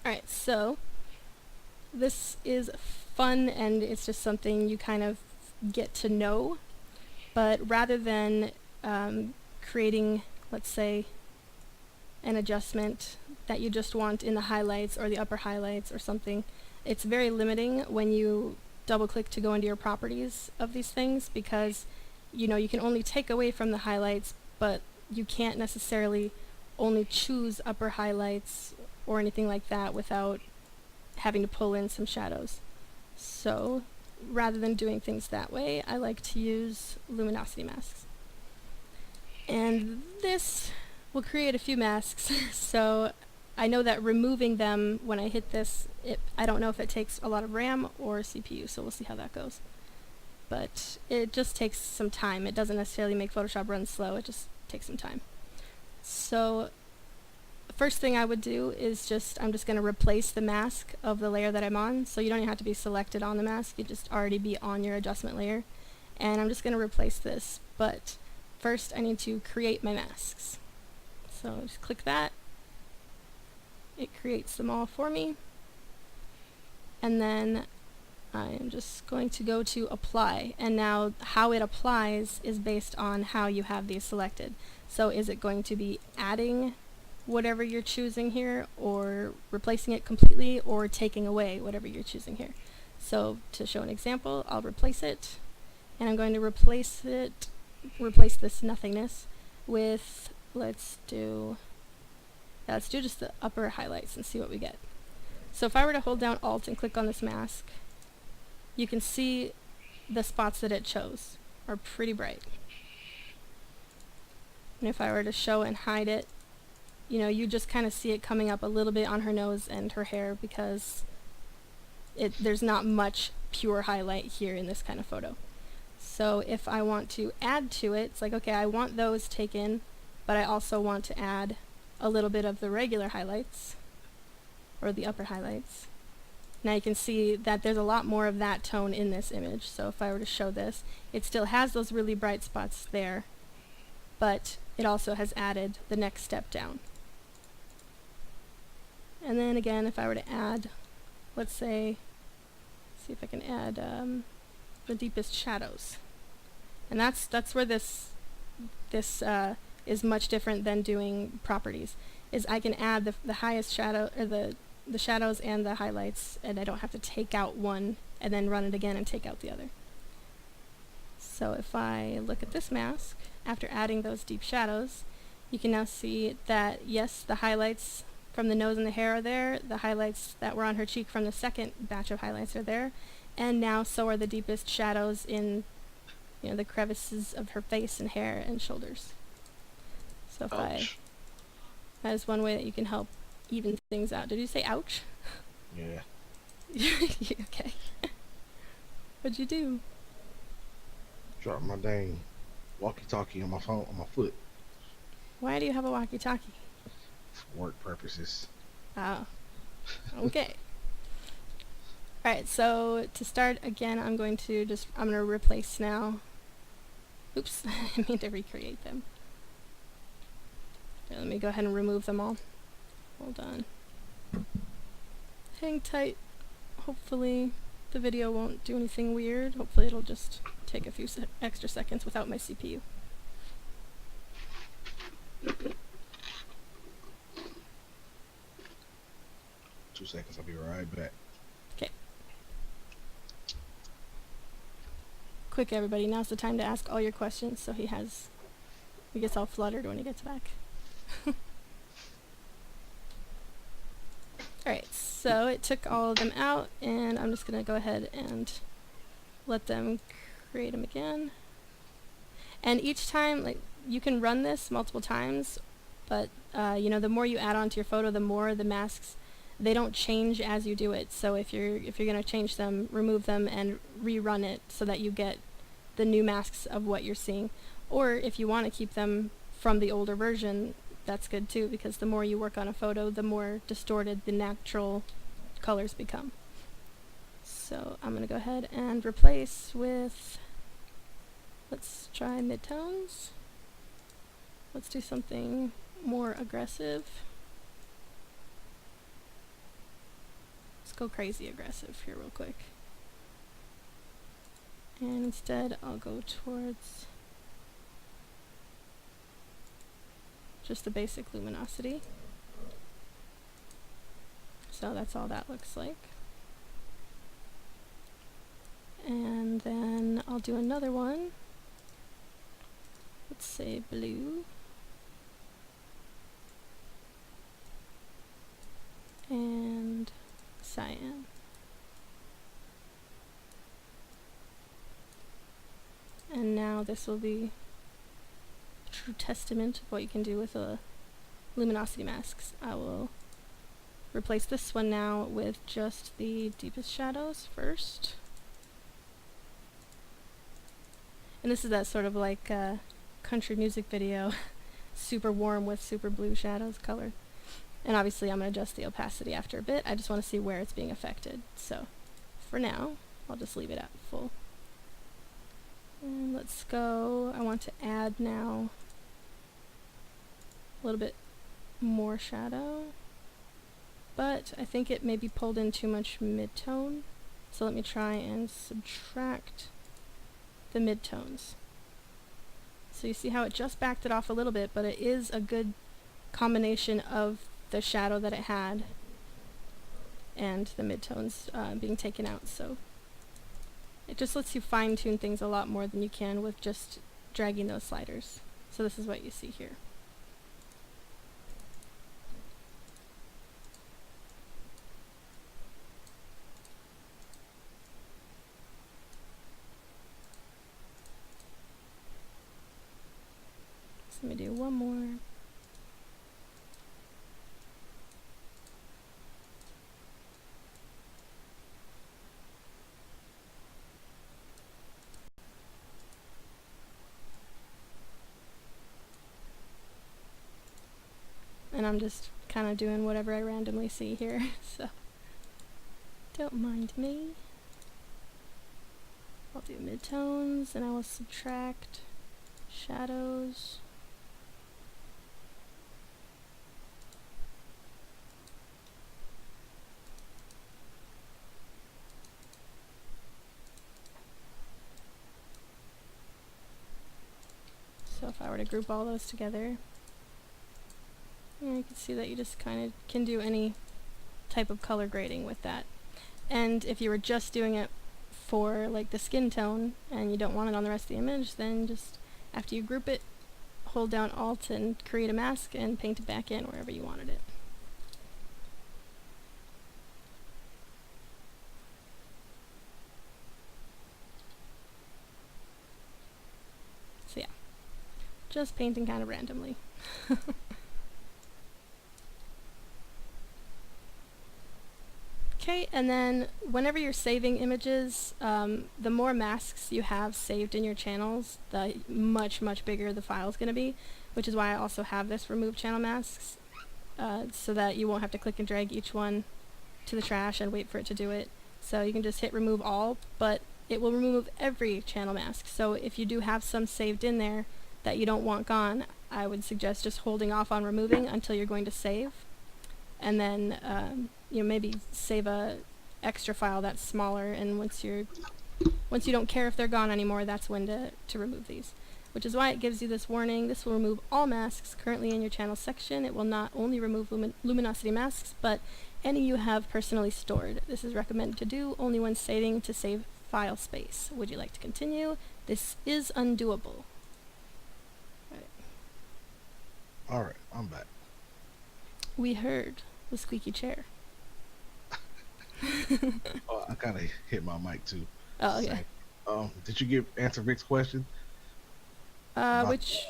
Alright, so this is fun, and it's just something you kind of get to know, but rather than creating, let's say, an adjustment that you just want in the highlights or the upper highlights or something, it's very limiting when you double click to go into your properties of these things, because you know you can only take away from the highlights, but you can't necessarily only choose upper highlights or anything like that without having to pull in some shadows. So rather than doing things that way, I like to use luminosity masks, and this will create a few masks. So I know that removing them when I hit this, I don't know if it takes a lot of RAM or CPU, so we'll see how that goes. But it just takes some time. It doesn't necessarily make Photoshop run slow, it just takes some time. So the first thing I would do is I'm just going to replace the mask of the layer that I'm on, so you don't even have to be selected on the mask, you just already be on your adjustment layer. And I'm just going to replace this, but first I need to create my masks. So just click that. It creates them all for me, and then I am just going to go to apply, and now how it applies is based on how you have these selected. So is it going to be adding whatever you're choosing here, or replacing it completely, or taking away whatever you're choosing here? So to show an example, I'll replace it, and I'm going to replace this nothingness with, let's do just the upper highlights and see what we get. So if I were to hold down Alt and click on this mask, you can see the spots that it chose are pretty bright. And if I were to show and hide it, you know, you just kind of see it coming up a little bit on her nose and her hair, because there's not much pure highlight here in this kind of photo. So if I want to add to it, it's like, okay, I want those taken, but I also want to add a little bit of the regular highlights, or the upper highlights. Now you can see that there's a lot more of that tone in this image. So if I were to show this, it still has those really bright spots there, but it also has added the next step down. And then again, if I were to add, let's say, see if I can add the deepest shadows. And that's where this is much different than doing properties, is I can add the highest shadow, or the shadows and the highlights, and I don't have to take out one and then run it again and take out the other. So if I look at this mask, after adding those deep shadows, you can now see that yes, the highlights from the nose and the hair are there, the highlights that were on her cheek from the second batch of highlights are there, and now so are the deepest shadows in, you know, the crevices of her face and hair and shoulders. So So if Ouch. that is one way that you can help even things out. Did you say ouch? Yeah. Okay. What'd you do? Dropped my dang walkie-talkie on my phone on my foot Why do you have a walkie-talkie? for work purposes. Oh, okay. Alright, so to start again, I'm going to replace now. Oops, I mean to recreate them. Here, let me go ahead and remove them all. Hold on. Hang tight. Hopefully the video won't do anything weird. Hopefully it'll just take a few extra seconds without my CPU. 2 seconds. I'll be right back. Okay. Quick, everybody. Now's the time to ask all your questions so he gets all fluttered when he gets back. Alright, so it took all of them out, and I'm just going to go ahead and let them create them again. And each time, like, you can run this multiple times, but, you know, the more you add on to your photo, the more the masks, they don't change as you do it. So if you're going to change them, remove them and rerun it so that you get the new masks of what you're seeing. Or if you want to keep them from the older version, that's good too, because the more you work on a photo, the more distorted the natural colors become. So I'm going to go ahead and replace with, let's try midtones. Let's do something more aggressive. Let's go crazy aggressive here real quick. And instead I'll go towards just the basic luminosity. So that's all that looks like. And then I'll do another one. Let's say blue. And cyan. And now this will be a true testament of what you can do with luminosity masks. I will replace this one now with just the deepest shadows first. And this is that sort of like country music video, super warm with super blue shadows color. And obviously I'm going to adjust the opacity after a bit. I just want to see where it's being affected. So for now, I'll just leave it at full. And let's go, I want to add now a little bit more shadow. But I think it maybe pulled in too much mid-tone. So let me try and subtract the mid-tones. So you see how it just backed it off a little bit, but it is a good combination of the shadow that it had and the mid-tones being taken out. So it just lets you fine-tune things a lot more than you can with just dragging those sliders. So this is what you see here. So let me do one more. And I'm just kind of doing whatever I randomly see here, so don't mind me. I'll do midtones, and I will subtract shadows. So if I were to group all those together, you can see that you just kind of can do any type of color grading with that. And if you were just doing it for like the skin tone and you don't want it on the rest of the image, then just after you group it, hold down Alt and create a mask and paint it back in wherever you wanted it. So yeah, just painting kind of randomly. Okay, and then whenever you're saving images, the more masks you have saved in your channels, the much bigger the file is going to be, which is why I also have this remove channel masks, so that you won't have to click and drag each one to the trash and wait for it to do it. So you can just hit remove all, but it will remove every channel mask. So if you do have some saved in there that you don't want gone, I would suggest just holding off on removing until you're going to save, and then maybe save a extra file that's smaller, and once you don't care if they're gone anymore, that's when to remove these. Which is why it gives you this warning: this will remove all masks currently in your channel section. It will not only remove luminosity masks, but any you have personally stored. This is recommended to do only when saving to save file space. Would you like to continue? This is undoable. Alright, I'm back. We heard the squeaky chair. Oh, I kind of hit my mic too. Oh, yeah. Did you answer Vic's question? Which?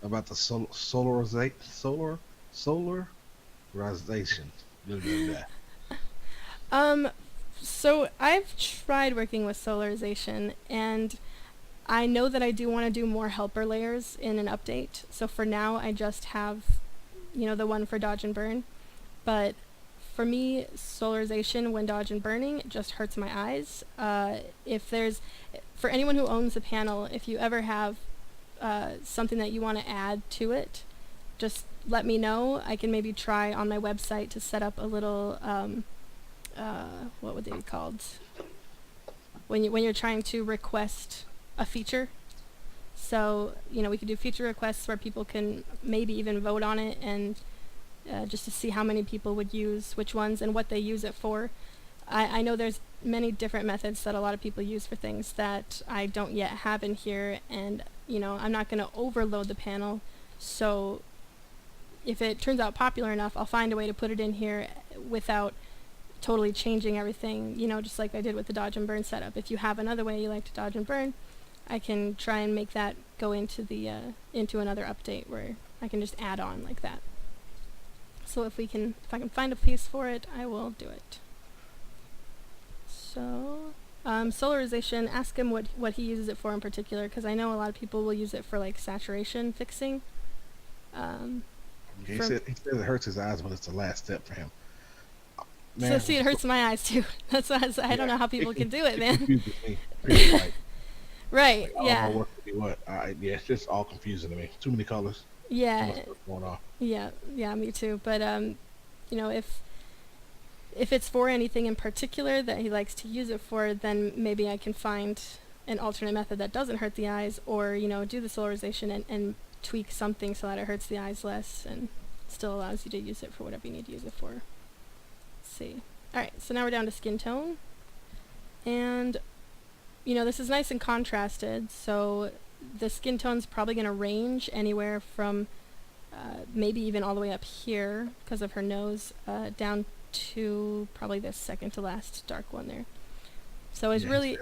About the solarization? So I've tried working with solarization, and I know that I do want to do more helper layers in an update. So for now, I just have, the one for dodge and burn. But for me, solarization when dodge and burning just hurts my eyes. For anyone who owns the panel, if you ever have something that you want to add to it, just let me know. I can maybe try on my website to set up a little, what would they be called? When you're trying to request a feature. So, we could do feature requests where people can maybe even vote on it, and just to see how many people would use which ones and what they use it for. I know there's many different methods that a lot of people use for things that I don't yet have in here, and I'm not going to overload the panel, so if it turns out popular enough, I'll find a way to put it in here without totally changing everything, just like I did with the dodge and burn setup. If you have another way you like to dodge and burn, I can try and make that go into the into another update where I can just add on like that. So if I can find a piece for it, I will do it. So, solarization, ask him what he uses it for in particular, because I know a lot of people will use it for like saturation fixing. He said it hurts his eyes, but it's the last step for him. Man, so see, it hurts my eyes too. That's why I don't know how people can do it, man. Confuses me. Like, right, I yeah. don't know what to do what. It's just all confusing to me. Too many colors. Yeah. Too much stuff going on. Yeah, me too. But if it's for anything in particular that he likes to use it for, then maybe I can find an alternate method that doesn't hurt the eyes, or do the solarization and tweak something so that it hurts the eyes less and still allows you to use it for whatever you need to use it for. Let's see. Alright, so now we're down to skin tone. And, this is nice and contrasted, so the skin tone's probably going to range anywhere from maybe even all the way up here because of her nose, down to probably this second to last dark one there. So it's really...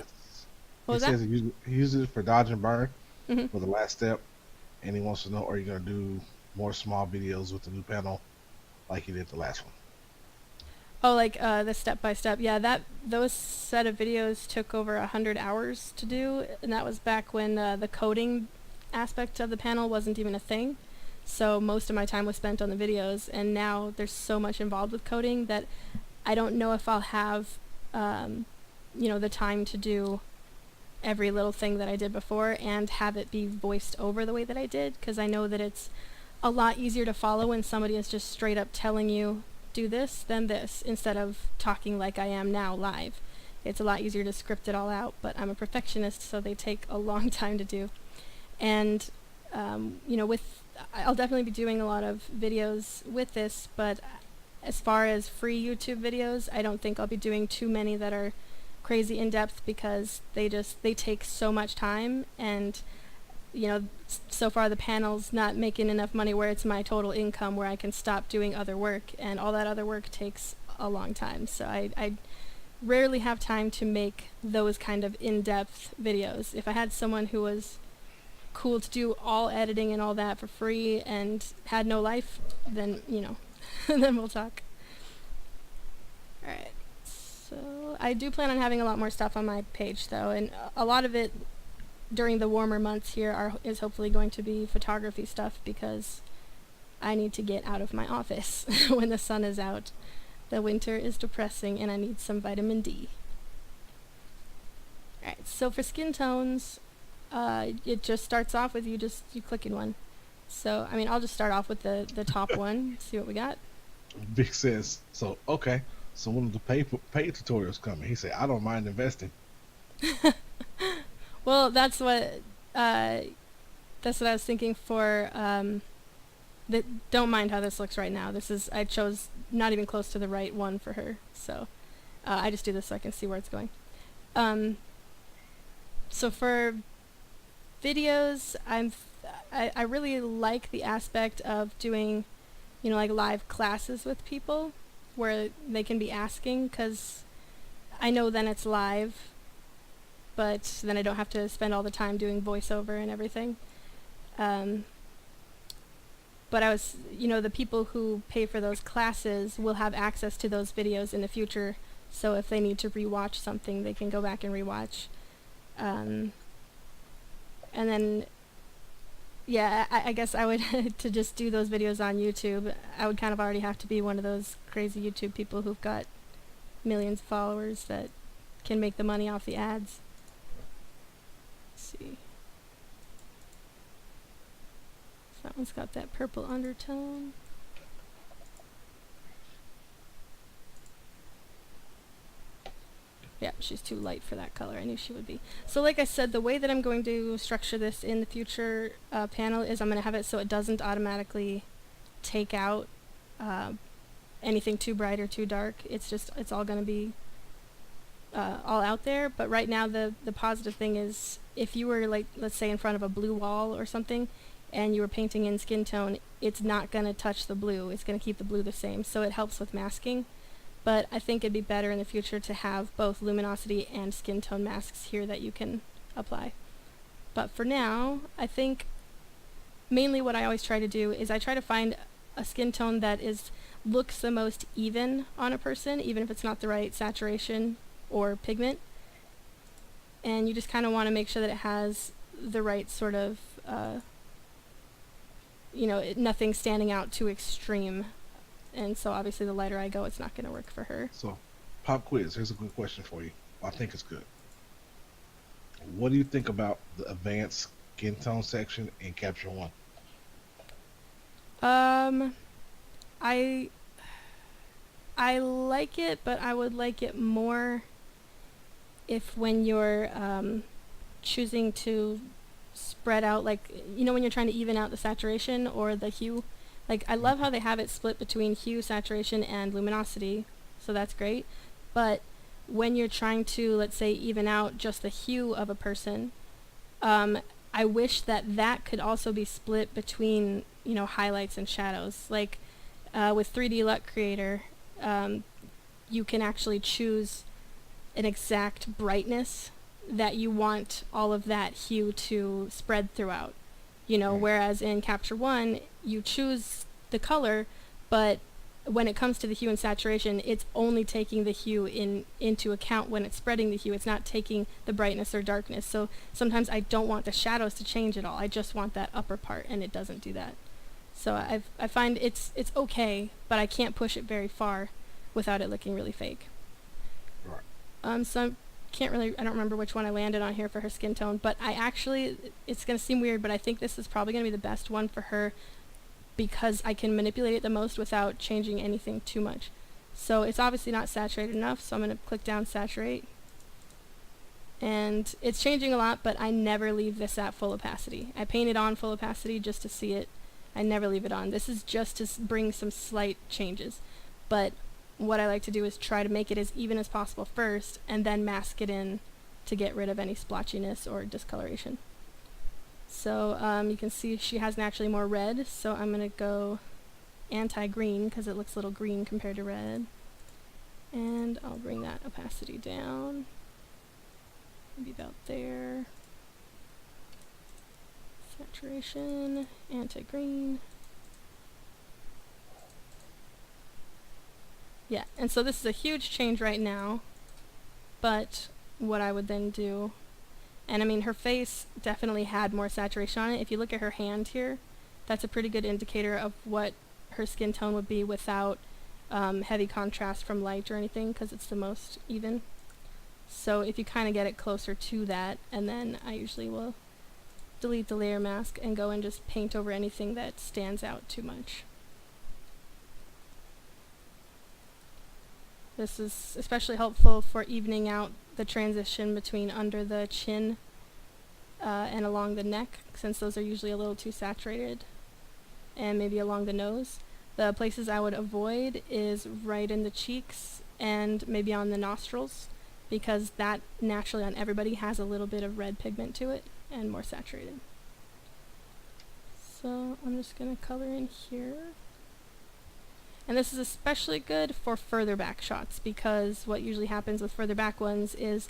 He says he uses it for dodge and burn Mm-hmm. for the last step, and he wants to know, are you going to do more small videos with the new panel like you did the last one? Oh, like the step-by-step. Yeah, those set of videos took over 100 hours to do, and that was back when the coding aspect of the panel wasn't even a thing. So most of my time was spent on the videos, and now there's so much involved with coding that I don't know if I'll have, the time to do every little thing that I did before and have it be voiced over the way that I did, because I know that it's a lot easier to follow when somebody is just straight up telling you, do this, then this, instead of talking like I am now live. It's a lot easier to script it all out, but I'm a perfectionist, so they take a long time to do. And, I'll definitely be doing a lot of videos with this, but as far as free YouTube videos, I don't think I'll be doing too many that are crazy in-depth, because they take so much time, and so far the panel's not making enough money where it's my total income where I can stop doing other work, and all that other work takes a long time, so I rarely have time to make those kind of in-depth videos. If I had someone who was cool to do all editing and all that for free and had no life, then, you know, then we'll talk. Alright, so I do plan on having a lot more stuff on my page though, and a lot of it during the warmer months here is hopefully going to be photography stuff, because I need to get out of my office when the sun is out. The winter is depressing and I need some vitamin D. Alright, so for skin tones, it just starts off with you clicking one. So, I mean, I'll just start off with the top one, see what we got. Vic says, so okay. So one of the paid tutorials coming. He said, I don't mind investing. Well, that's what I was thinking for. Don't mind how this looks right now. I chose not even close to the right one for her, so I just do this so I can see where it's going. So for videos, I really like the aspect of doing, you know, like live classes with people where they can be asking, because I know then it's live, but then I don't have to spend all the time doing voiceover and everything. But you know, the people who pay for those classes will have access to those videos in the future, so if they need to rewatch something, they can go back and rewatch. And then, yeah, I guess I would, to just do those videos on YouTube, I would kind of already have to be one of those crazy YouTube people who've got millions of followers that can make the money off the ads. Let's see. That one's got that purple undertone. Yeah, she's too light for that color. I knew she would be. So like I said, the way that I'm going to structure this in the future panel is I'm going to have it so it doesn't automatically take out anything too bright or too dark. It's all going to be all out there. But right now the positive thing is, if you were, like, let's say in front of a blue wall or something, and you were painting in skin tone, it's not going to touch the blue. It's going to keep the blue the same, so it helps with masking. But I think it'd be better in the future to have both luminosity and skin tone masks here that you can apply. But for now, I think mainly what I always try to do is I try to find a skin tone that looks the most even on a person, even if it's not the right saturation or pigment. And you just kind of want to make sure that it has the right sort of you know, nothing standing out too extreme. And so obviously the lighter I go, it's not going to work for her. So, pop quiz. Here's a good question for you. I think it's good. What do you think about the advanced skin tone section in Capture One? I like it, but I would like it more if when you're choosing to spread out, like, you know, when you're trying to even out the saturation or the hue. Like, I love how they have it split between hue, saturation, and luminosity, so that's great. But when you're trying to, let's say, even out just the hue of a person, I wish that could also be split between, you know, highlights and shadows. Like, with 3D LUT Creator, you can actually choose an exact brightness that you want all of that hue to spread throughout, you know, whereas in Capture One you choose the color, but when it comes to the hue and saturation, it's only taking the hue into account when it's spreading the hue. It's not taking the brightness or darkness. So sometimes I don't want the shadows to change at all. I just want that upper part, and it doesn't do that. So I find it's okay, but I can't push it very far without it looking really fake. Right. So I don't remember which one I landed on here for her skin tone, but it's going to seem weird, but I think this is probably going to be the best one for her because I can manipulate it the most without changing anything too much. So it's obviously not saturated enough, so I'm going to click down Saturate. And it's changing a lot, but I never leave this at full opacity. I paint it on full opacity just to see it. I never leave it on. This is just to bring some slight changes. But what I like to do is try to make it as even as possible first, and then mask it in to get rid of any splotchiness or discoloration. So you can see she has naturally more red, so I'm going to go anti-green because it looks a little green compared to red. And I'll bring that opacity down. Maybe about there. Saturation, anti-green. Yeah, and so this is a huge change right now, but what I would then do, and I mean her face definitely had more saturation on it. If you look at her hand here, that's a pretty good indicator of what her skin tone would be without heavy contrast from light or anything, because it's the most even. So if you kind of get it closer to that, and then I usually will delete the layer mask and go and just paint over anything that stands out too much. This is especially helpful for evening out the transition between under the chin and along the neck, since those are usually a little too saturated, and maybe along the nose. The places I would avoid is right in the cheeks and maybe on the nostrils, because that naturally on everybody has a little bit of red pigment to it and more saturated. So I'm just going to color in here. And this is especially good for further back shots, because what usually happens with further back ones is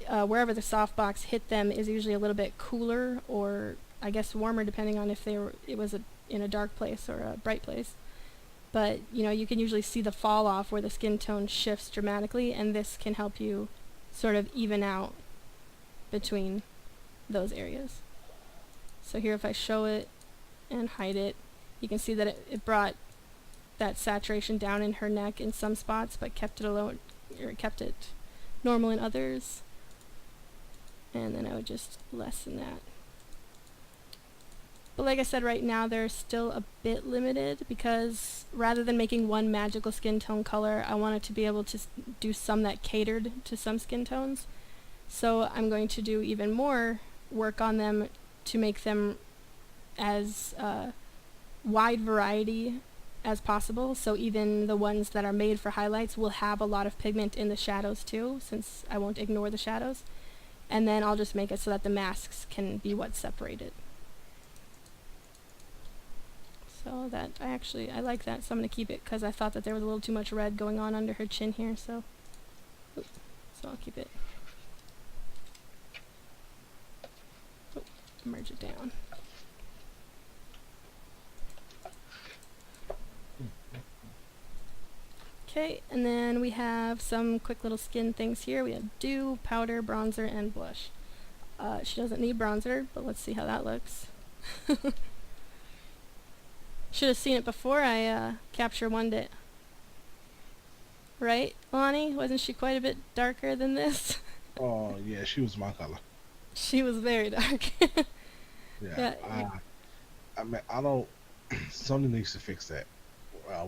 wherever the softbox hit them is usually a little bit cooler, or I guess warmer, depending on if it was in a dark place or a bright place. But you know, you can usually see the fall off where the skin tone shifts dramatically, and this can help you sort of even out between those areas. So here, if I show it and hide it, you can see that it brought that saturation down in her neck in some spots, but kept it alone, or kept it normal in others. And then I would just lessen that. But like I said, right now they're still a bit limited, because rather than making one magical skin tone color, I wanted to be able to do some that catered to some skin tones. So I'm going to do even more work on them to make them as wide variety as possible. So even the ones that are made for highlights will have a lot of pigment in the shadows too, since I won't ignore the shadows. And then I'll just make it so that the masks can be what's separated. So that I like that, so I'm going to keep it, because I thought that there was a little too much red going on under her chin here, so I'll keep it. Merge it down. Okay, and then we have some quick little skin things here. We have dew, powder, bronzer, and blush. She doesn't need bronzer, but let's see how that looks. Should have seen it before I capture one it. Right, Lonnie? Wasn't she quite a bit darker than this? Oh yeah, she was my color. She was very dark. Yeah, I mean, I don't. Sony needs to fix that.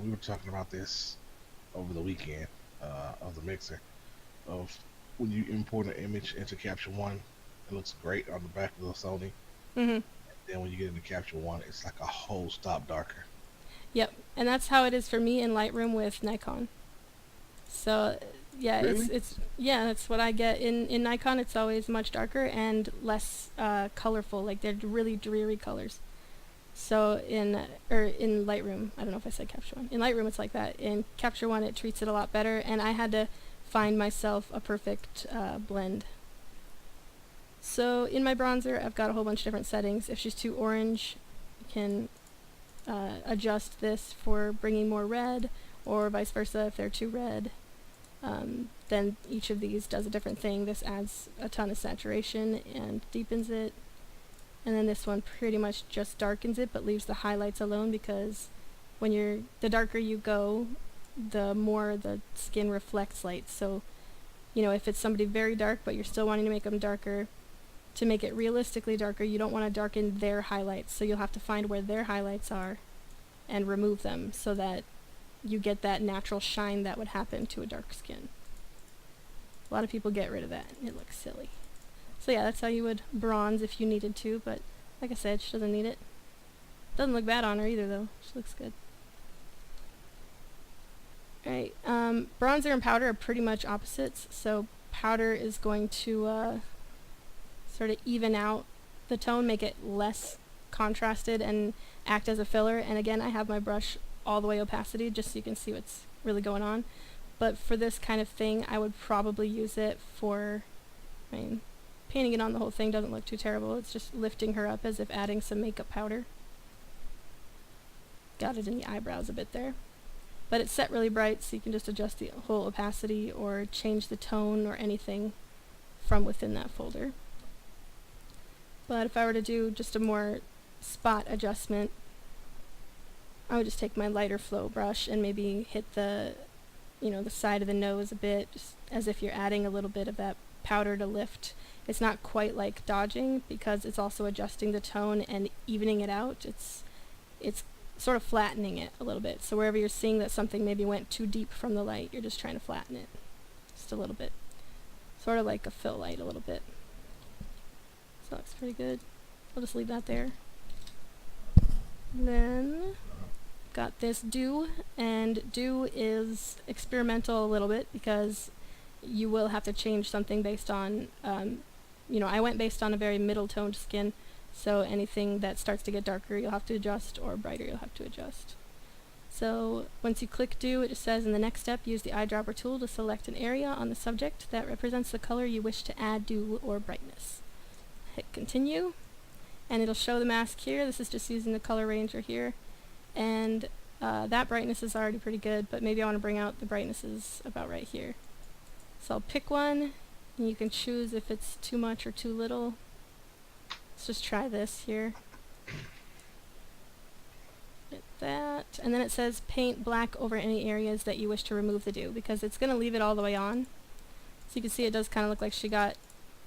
We were talking about this over the weekend of the mixer, of when you import an image into Capture One, it looks great on the back of the Sony. Mhm. Then when you get into Capture One, it's like a whole stop darker. Yep, and that's how it is for me in Lightroom with Nikon. So yeah, Really? that's what I get in Nikon. It's always much darker and less colorful. Like, they're really dreary colors. So in Lightroom, I don't know if I said Capture One. In Lightroom, it's like that. In Capture One, it treats it a lot better, and I had to find myself a perfect blend. So in my bronzer, I've got a whole bunch of different settings. If she's too orange, you can adjust this for bringing more red, or vice versa if they're too red. Then each of these does a different thing. This adds a ton of saturation and deepens it. And then this one pretty much just darkens it, but leaves the highlights alone, because when the darker you go, the more the skin reflects light. So, you know, if it's somebody very dark, but you're still wanting to make them darker, to make it realistically darker, you don't want to darken their highlights. So you'll have to find where their highlights are and remove them, so that you get that natural shine that would happen to a dark skin. A lot of people get rid of that. It looks silly. So yeah, that's how you would bronze if you needed to, but like I said, she doesn't need it. Doesn't look bad on her either, though. She looks good. Alright, bronzer and powder are pretty much opposites. So powder is going to sort of even out the tone, make it less contrasted, and act as a filler. And again, I have my brush all the way opacity, just so you can see what's really going on. But for this kind of thing, I would probably use it for, painting it on the whole thing doesn't look too terrible. It's just lifting her up as if adding some makeup powder. Got it in the eyebrows a bit there. But it's set really bright, so you can just adjust the whole opacity or change the tone or anything from within that folder. But if I were to do just a more spot adjustment, I would just take my lighter flow brush and maybe hit the, the side of the nose a bit, just as if you're adding a little bit of that powder to lift. It's not quite like dodging because it's also adjusting the tone and evening it out. It's sort of flattening it a little bit. So wherever you're seeing that something maybe went too deep from the light, you're just trying to flatten it just a little bit. Sort of like a fill light a little bit. So that looks pretty good. I'll just leave that there. Then got this do, and do is experimental a little bit because you will have to change something based on, I went based on a very middle toned skin, so anything that starts to get darker you'll have to adjust, or brighter you'll have to adjust. So once you click do, it just says in the next step use the eyedropper tool to select an area on the subject that represents the color you wish to add do or brightness. Hit continue, and it'll show the mask here. This is just using the color ranger here, and that brightness is already pretty good, but maybe I want to bring out the brightnesses about right here. So I'll pick one, and you can choose if it's too much or too little. Let's just try this here. Get that, and then it says paint black over any areas that you wish to remove the dew, because it's going to leave it all the way on. So you can see it does kind of look like she got,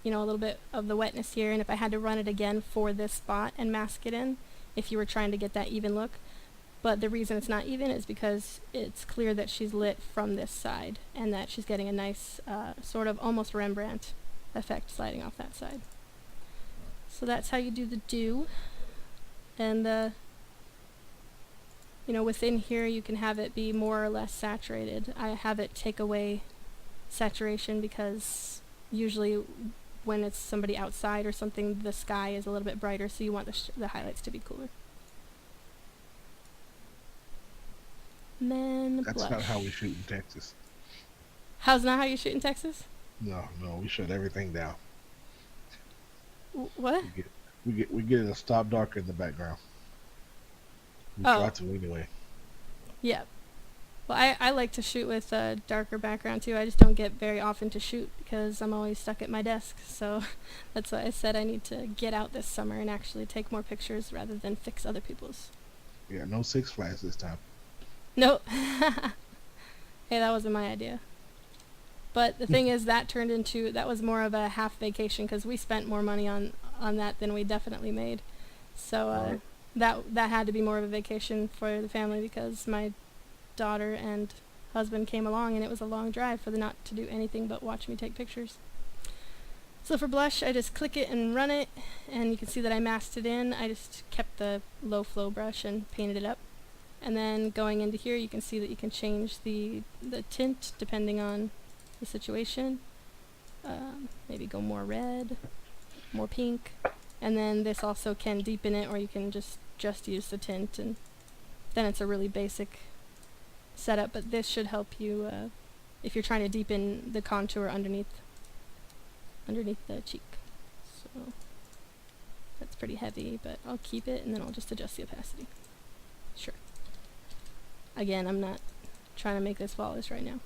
a little bit of the wetness here, and if I had to run it again for this spot and mask it in, if you were trying to get that even look. But the reason it's not even is because it's clear that she's lit from this side, and that she's getting a nice sort of almost Rembrandt effect sliding off that side. So that's how you do the do. And within here you can have it be more or less saturated. I have it take away saturation because usually when it's somebody outside or something, the sky is a little bit brighter, so you want the highlights to be cooler. And then That's blush. not how we shoot in Texas. How's not how you shoot in Texas? No, we shut everything down. What? We get it a stop darker in the background. We Oh. try to anyway. Yeah. Well, I like to shoot with a darker background too. I just don't get very often to shoot because I'm always stuck at my desk. So that's why I said I need to get out this summer and actually take more pictures rather than fix other people's. Yeah, no Six Flags this time. Nope. Hey, that wasn't my idea. But the thing is, that was more of a half vacation because we spent more money on that than we definitely made. So Right. that had to be more of a vacation for the family because my daughter and husband came along, and it was a long drive for them not to do anything but watch me take pictures. So for blush, I just click it and run it, and you can see that I masked it in. I just kept the low flow brush and painted it up. And then going into here, you can see that you can change the tint depending on the situation. Maybe go more red, more pink, and then this also can deepen it, or you can just use the tint, and then it's a really basic setup. But this should help you if you're trying to deepen the contour underneath the cheek. So that's pretty heavy, but I'll keep it, and then I'll just adjust the opacity. Sure. Again, I'm not trying to make this flawless right now.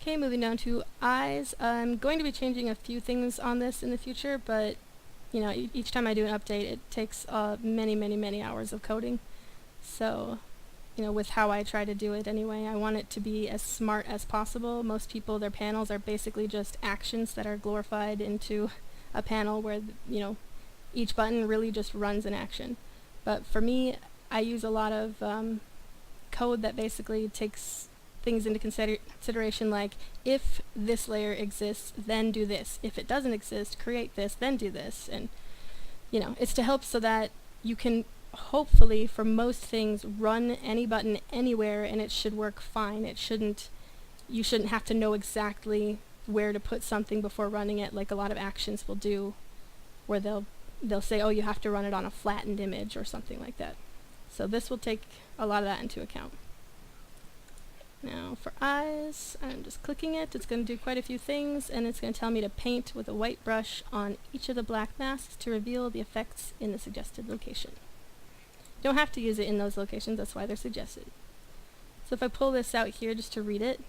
Okay, moving down to eyes. I'm going to be changing a few things on this in the future, but each time I do an update, it takes many hours of coding. So, with how I try to do it anyway, I want it to be as smart as possible. Most people, their panels are basically just actions that are glorified into a panel where, each button really just runs an action. But for me, I use a lot of code that basically takes things into consideration, like if this layer exists, then do this. If it doesn't exist, create this, then do this. And it's to help so that you can hopefully, for most things, run any button anywhere and it should work fine. You shouldn't have to know exactly where to put something before running it, like a lot of actions will do, where they'll say, oh, you have to run it on a flattened image or something like that. So this will take a lot of that into account. Now for eyes, I'm just clicking it. It's going to do quite a few things, and it's going to tell me to paint with a white brush on each of the black masks to reveal the effects in the suggested location. You don't have to use it in those locations, that's why they're suggested. So if I pull this out here just to read it,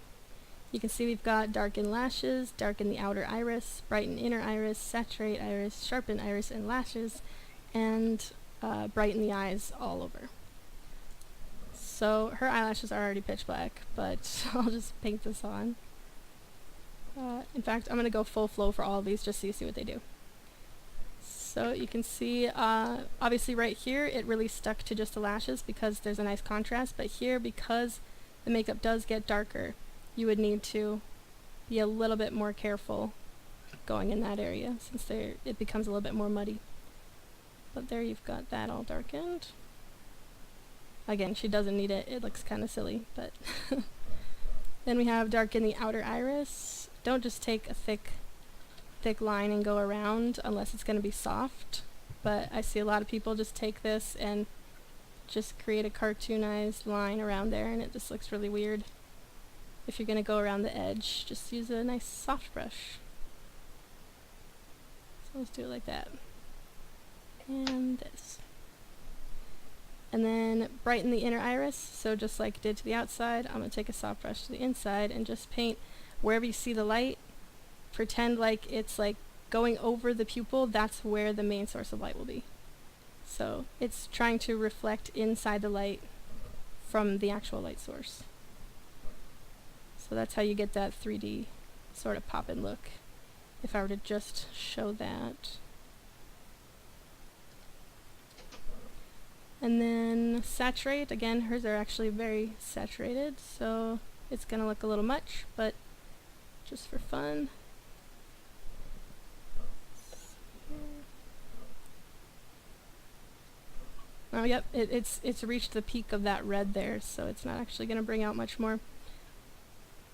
you can see we've got darken lashes, darken the outer iris, brighten inner iris, saturate iris, sharpen iris and lashes, and brighten the eyes all over. So her eyelashes are already pitch black, but I'll just paint this on. In fact, I'm going to go full flow for all of these just so you see what they do. So you can see, obviously right here, it really stuck to just the lashes because there's a nice contrast, but here, because the makeup does get darker, you would need to be a little bit more careful going in that area since it becomes a little bit more muddy. But there you've got that all darkened. Again, she doesn't need it. It looks kind of silly, but then we have darken the outer iris. Don't just take a thick line and go around unless it's going to be soft, but I see a lot of people just take this and just create a cartoonized line around there, and it just looks really weird. If you're going to go around the edge, just use a nice soft brush. So let's do it like that. And this. And then brighten the inner iris, so just like it did to the outside, I'm going to take a soft brush to the inside and just paint wherever you see the light. Pretend like it's like going over the pupil, that's where the main source of light will be. So it's trying to reflect inside the light from the actual light source. So that's how you get that 3D sort of pop-in look, if I were to just show that. And then saturate, again, hers are actually very saturated, so it's going to look a little much, but just for fun. Oh, yep, it's reached the peak of that red there, so it's not actually going to bring out much more.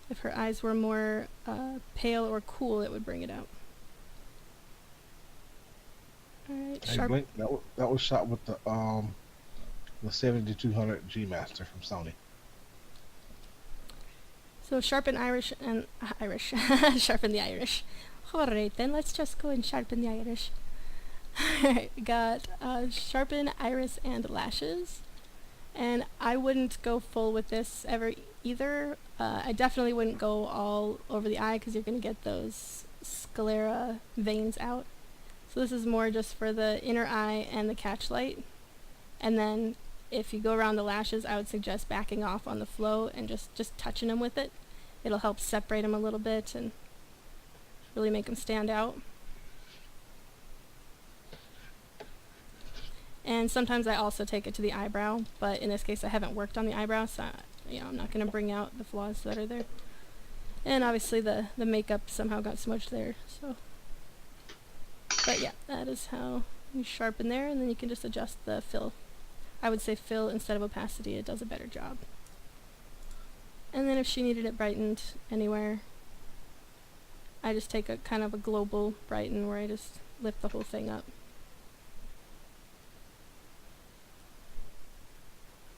If her eyes were more pale or cool, it would bring it out. Alright, Hey, Blink, that was shot with the 7200 G Master from Sony. So sharpen Irish and Irish. Sharpen the Irish. Alright then, let's just go and sharpen the Irish. Alright, we got sharpen iris and lashes. And I wouldn't go full with this ever either. I definitely wouldn't go all over the eye because you're going to get those sclera veins out. So this is more just for the inner eye and the catch light. And then if you go around the lashes, I would suggest backing off on the flow and just touching them with it. It'll help separate them a little bit and really make them stand out. And sometimes I also take it to the eyebrow, but in this case I haven't worked on the eyebrow, so I'm not going to bring out the flaws that are there. And obviously the makeup somehow got smudged there, so. But yeah, that is how you sharpen there, and then you can just adjust the fill. I would say fill instead of opacity, it does a better job. And then if she needed it brightened anywhere, I just take a kind of a global brighten where I just lift the whole thing up.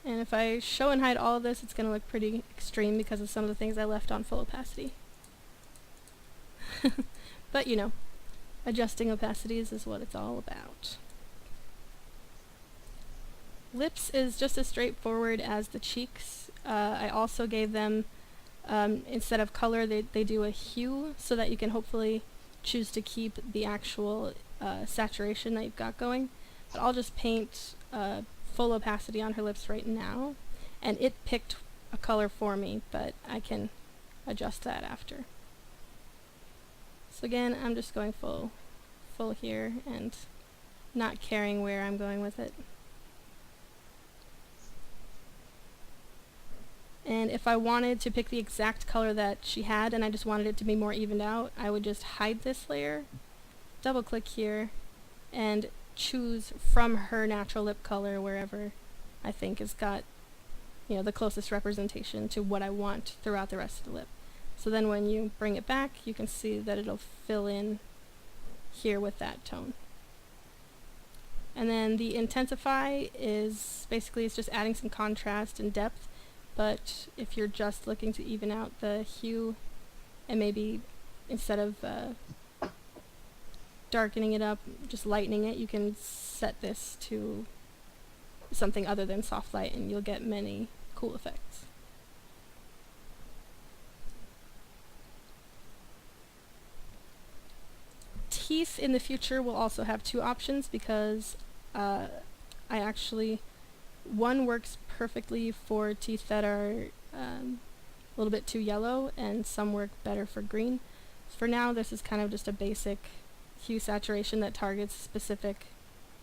And if I show and hide all of this, it's going to look pretty extreme because of some of the things I left on full opacity. But adjusting opacities is what it's all about. Lips is just as straightforward as the cheeks. I also gave them, instead of color, they do a hue so that you can hopefully choose to keep the actual saturation that you've got going. But I'll just paint full opacity on her lips right now, and it picked a color for me, but I can adjust that after. So again, I'm just going full here and not caring where I'm going with it. And if I wanted to pick the exact color that she had and I just wanted it to be more evened out, I would just hide this layer, double click here, and choose from her natural lip color wherever I think has got the closest representation to what I want throughout the rest of the lip. So then when you bring it back, you can see that it'll fill in here with that tone. And then the intensify is basically it's just adding some contrast and depth. but if you're just looking to even out the hue and maybe instead of darkening it up, just lightening it, you can set this to something other than soft light and you'll get many cool effects. Teeth in the future will also have two options because one works perfectly for teeth that are a little bit too yellow and some work better for green. For now, this is kind of just a basic hue saturation that targets a specific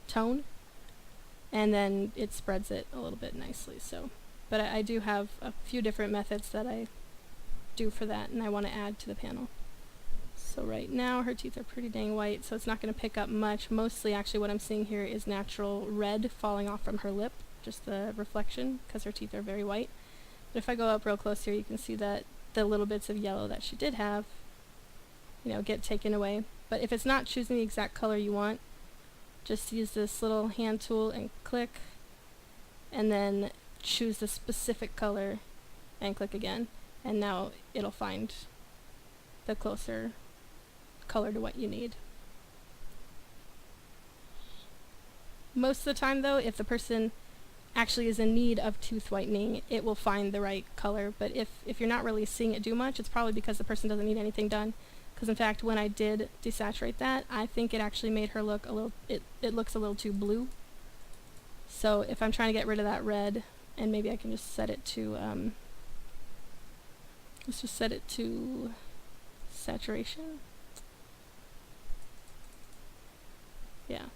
tone, and then it spreads it a little bit nicely. So, but I do have a few different methods that I do for that, and I want to add to the panel. So right now her teeth are pretty dang white, so it's not going to pick up much. Mostly actually what I'm seeing here is natural red falling off from her lip, just the reflection, because her teeth are very white. But if I go up real close here, you can see that the little bits of yellow that she did have, get taken away. But if it's not choosing the exact color you want, just use this little hand tool and click, and then choose the specific color and click again, and now it'll find the closer color to what you need. Most of the time though, if the person actually is in need of tooth whitening, it will find the right color. But if you're not really seeing it do much, it's probably because the person doesn't need anything done. Because in fact, when I did desaturate that, I think it actually made her look a little, it looks a little too blue. So if I'm trying to get rid of that red, and maybe I can just set it to, let's just set it to saturation. Yeah,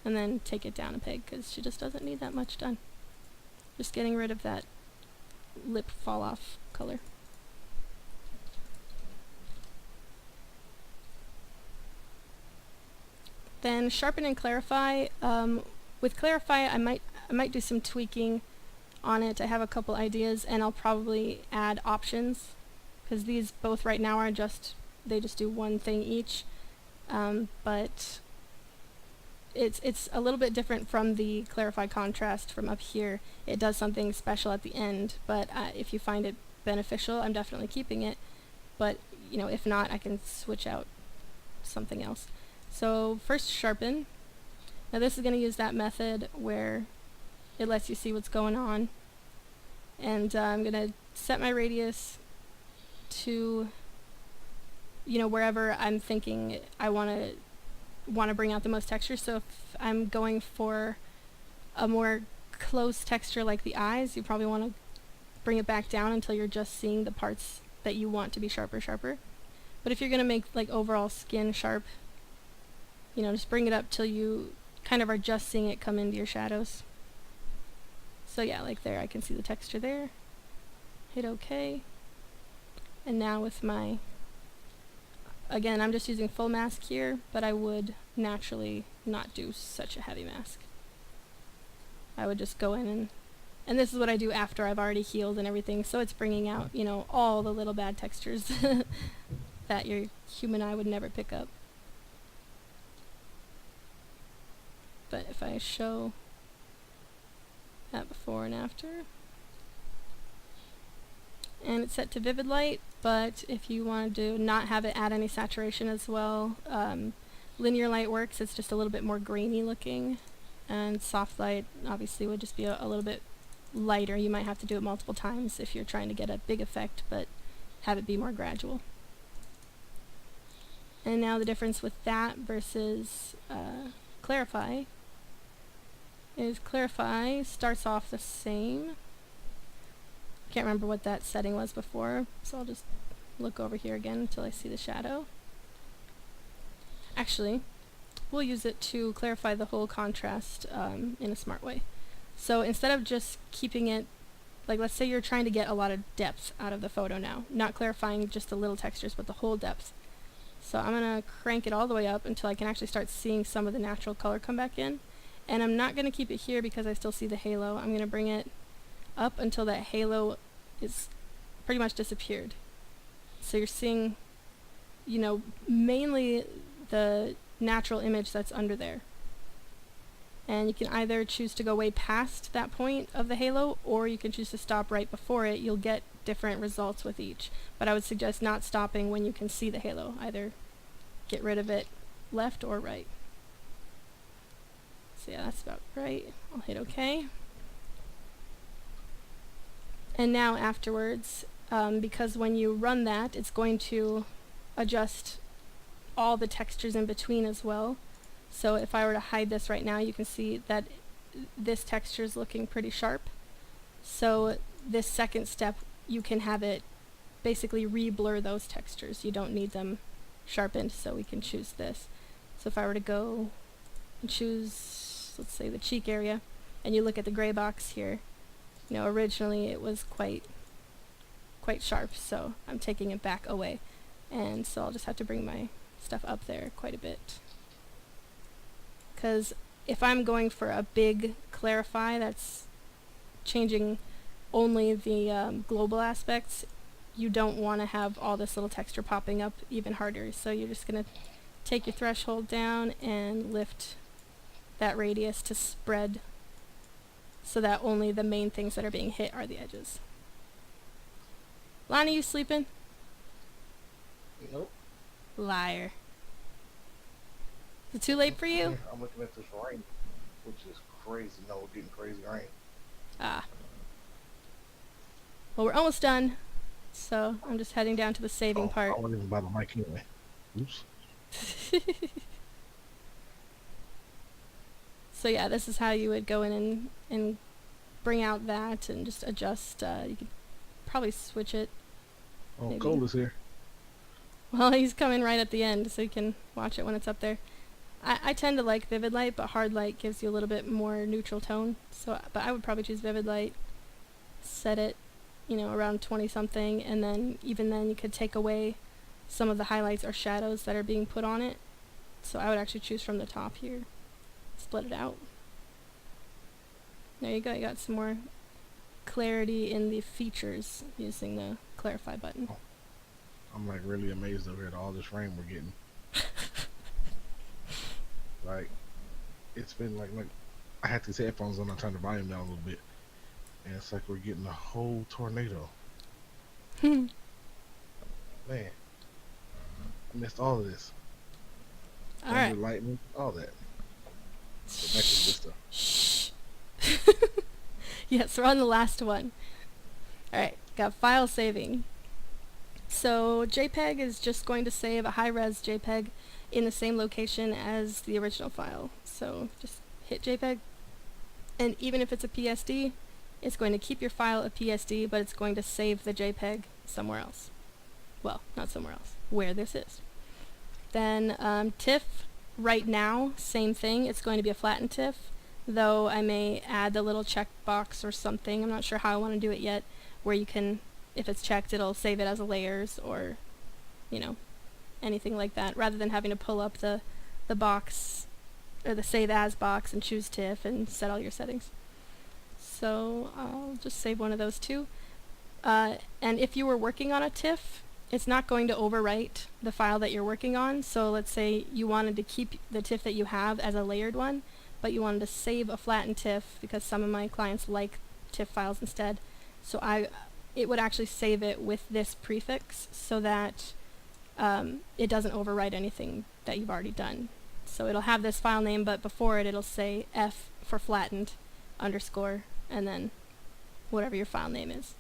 and then take it down a peg because she just doesn't need that much done. Just getting rid of that lip fall off color. Then sharpen and clarify. With clarify, I might do some tweaking on it. I have a couple ideas, and I'll probably add options because these both right now are they just do one thing each. But it's a little bit different from the clarify contrast from up here. It does something special at the end, but if you find it beneficial, I'm definitely keeping it. But if not, I can switch out something else. So first, sharpen. Now this is going to use that method where it lets you see what's going on, and I'm going to set my radius to wherever I'm thinking I want to bring out the most texture. So if I'm going for a more close texture like the eyes, you probably want to bring it back down until you're just seeing the parts that you want to be sharper. But if you're going to make like overall skin sharp, just bring it up till you kind of are just seeing it come into your shadows. So yeah, like there, I can see the texture there. Hit OK. And now with again, I'm just using full mask here, but I would naturally not do such a heavy mask. I would just go in and this is what I do after I've already healed and everything, so it's bringing out, all the little bad textures that your human eye would never pick up. But if I show that before and after, and it's set to vivid light, but if you want to not have it add any saturation as well, linear light works. It's just a little bit more grainy looking, and soft light obviously would just be a little bit lighter. You might have to do it multiple times if you're trying to get a big effect, but have it be more gradual. And now the difference with that versus clarify is clarify starts off the same. Can't remember what that setting was before, so I'll just look over here again until I see the shadow. Actually, we'll use it to clarify the whole contrast in a smart way. So instead of just keeping it, like let's say you're trying to get a lot of depth out of the photo now, not clarifying just the little textures, but the whole depth. So I'm going to crank it all the way up until I can actually start seeing some of the natural color come back in. And I'm not going to keep it here because I still see the halo. I'm going to bring it up until that halo is pretty much disappeared. So you're seeing, mainly the natural image that's under there. and you can either choose to go way past that point of the halo, or you can choose to stop right before it. You'll get different results with each, but I would suggest not stopping when you can see the halo. Either get rid of it left or right. So yeah, that's about right. I'll hit OK. And now afterwards, because when you run that, it's going to adjust all the textures in between as well. So if I were to hide this right now, you can see that this texture is looking pretty sharp. So this second step, you can have it basically re-blur those textures. You don't need them sharpened, so we can choose this. So if I were to go and choose, let's say, the cheek area, and you look at the gray box here, you know, originally it was quite sharp, so I'm taking it back away. And so I'll just have to bring my stuff up there quite a bit. Because if I'm going for a big clarify that's changing only the global aspects, you don't want to have all this little texture popping up even harder. So you're just going to take your threshold down and lift that radius to spread so that only the main things that are being hit are the edges. Lonnie, you sleeping? Nope. Liar. Is it too late for you? I'm looking at this rain, which is crazy. No, we're getting crazy rain. Ah. Well, we're almost done, so I'm just heading down to the saving part. I wasn't even by the mic anyway. Oops. So yeah, this is how you would go in and bring out that and just adjust. You could probably switch it. Oh, maybe. Cole is here. Well, he's coming right at the end, so you can watch it when it's up there. I tend to like vivid light, but hard light gives you a little bit more neutral tone. So, but I would probably choose vivid light. Set it, you know, around 20 something, and then even then you could take away some of the highlights or shadows that are being put on it. So I would actually choose from the top here. Split it out. There you go, you got some more clarity in the features using the clarify button. I'm like really amazed over at all this rain we're getting. Like, it's been like I had these headphones on, I turned the volume down a little bit, and it's like we're getting a whole tornado. Man, I missed all of this. Alright. Lightning, all that. But back to this stuff. Shh. Yes, we're on the last one. Alright, got file saving. So JPEG is just going to save a high-res JPEG in the same location as the original file. So just hit JPEG, and even if it's a PSD, it's going to keep your file a PSD, but it's going to save the JPEG somewhere else. Well, not somewhere else, where this is. Then TIFF, right now, same thing. It's going to be a flattened TIFF, though I may add a little checkbox or something. I'm not sure how I want to do it yet, where you can, if it's checked, it'll save it as a layers or, you know, anything like that, rather than having to pull up the box or the save as box and choose TIFF and set all your settings. So I'll just save one of those two. And if you were working on a TIFF, it's not going to overwrite the file that you're working on. So let's say you wanted to keep the TIFF that you have as a layered one, but you wanted to save a flattened TIFF because some of my clients like TIFF files instead. So it would actually save it with this prefix so that it doesn't overwrite anything that you've already done. So it'll have this file name, but before it, it'll say F for flattened _ and then whatever your file name is.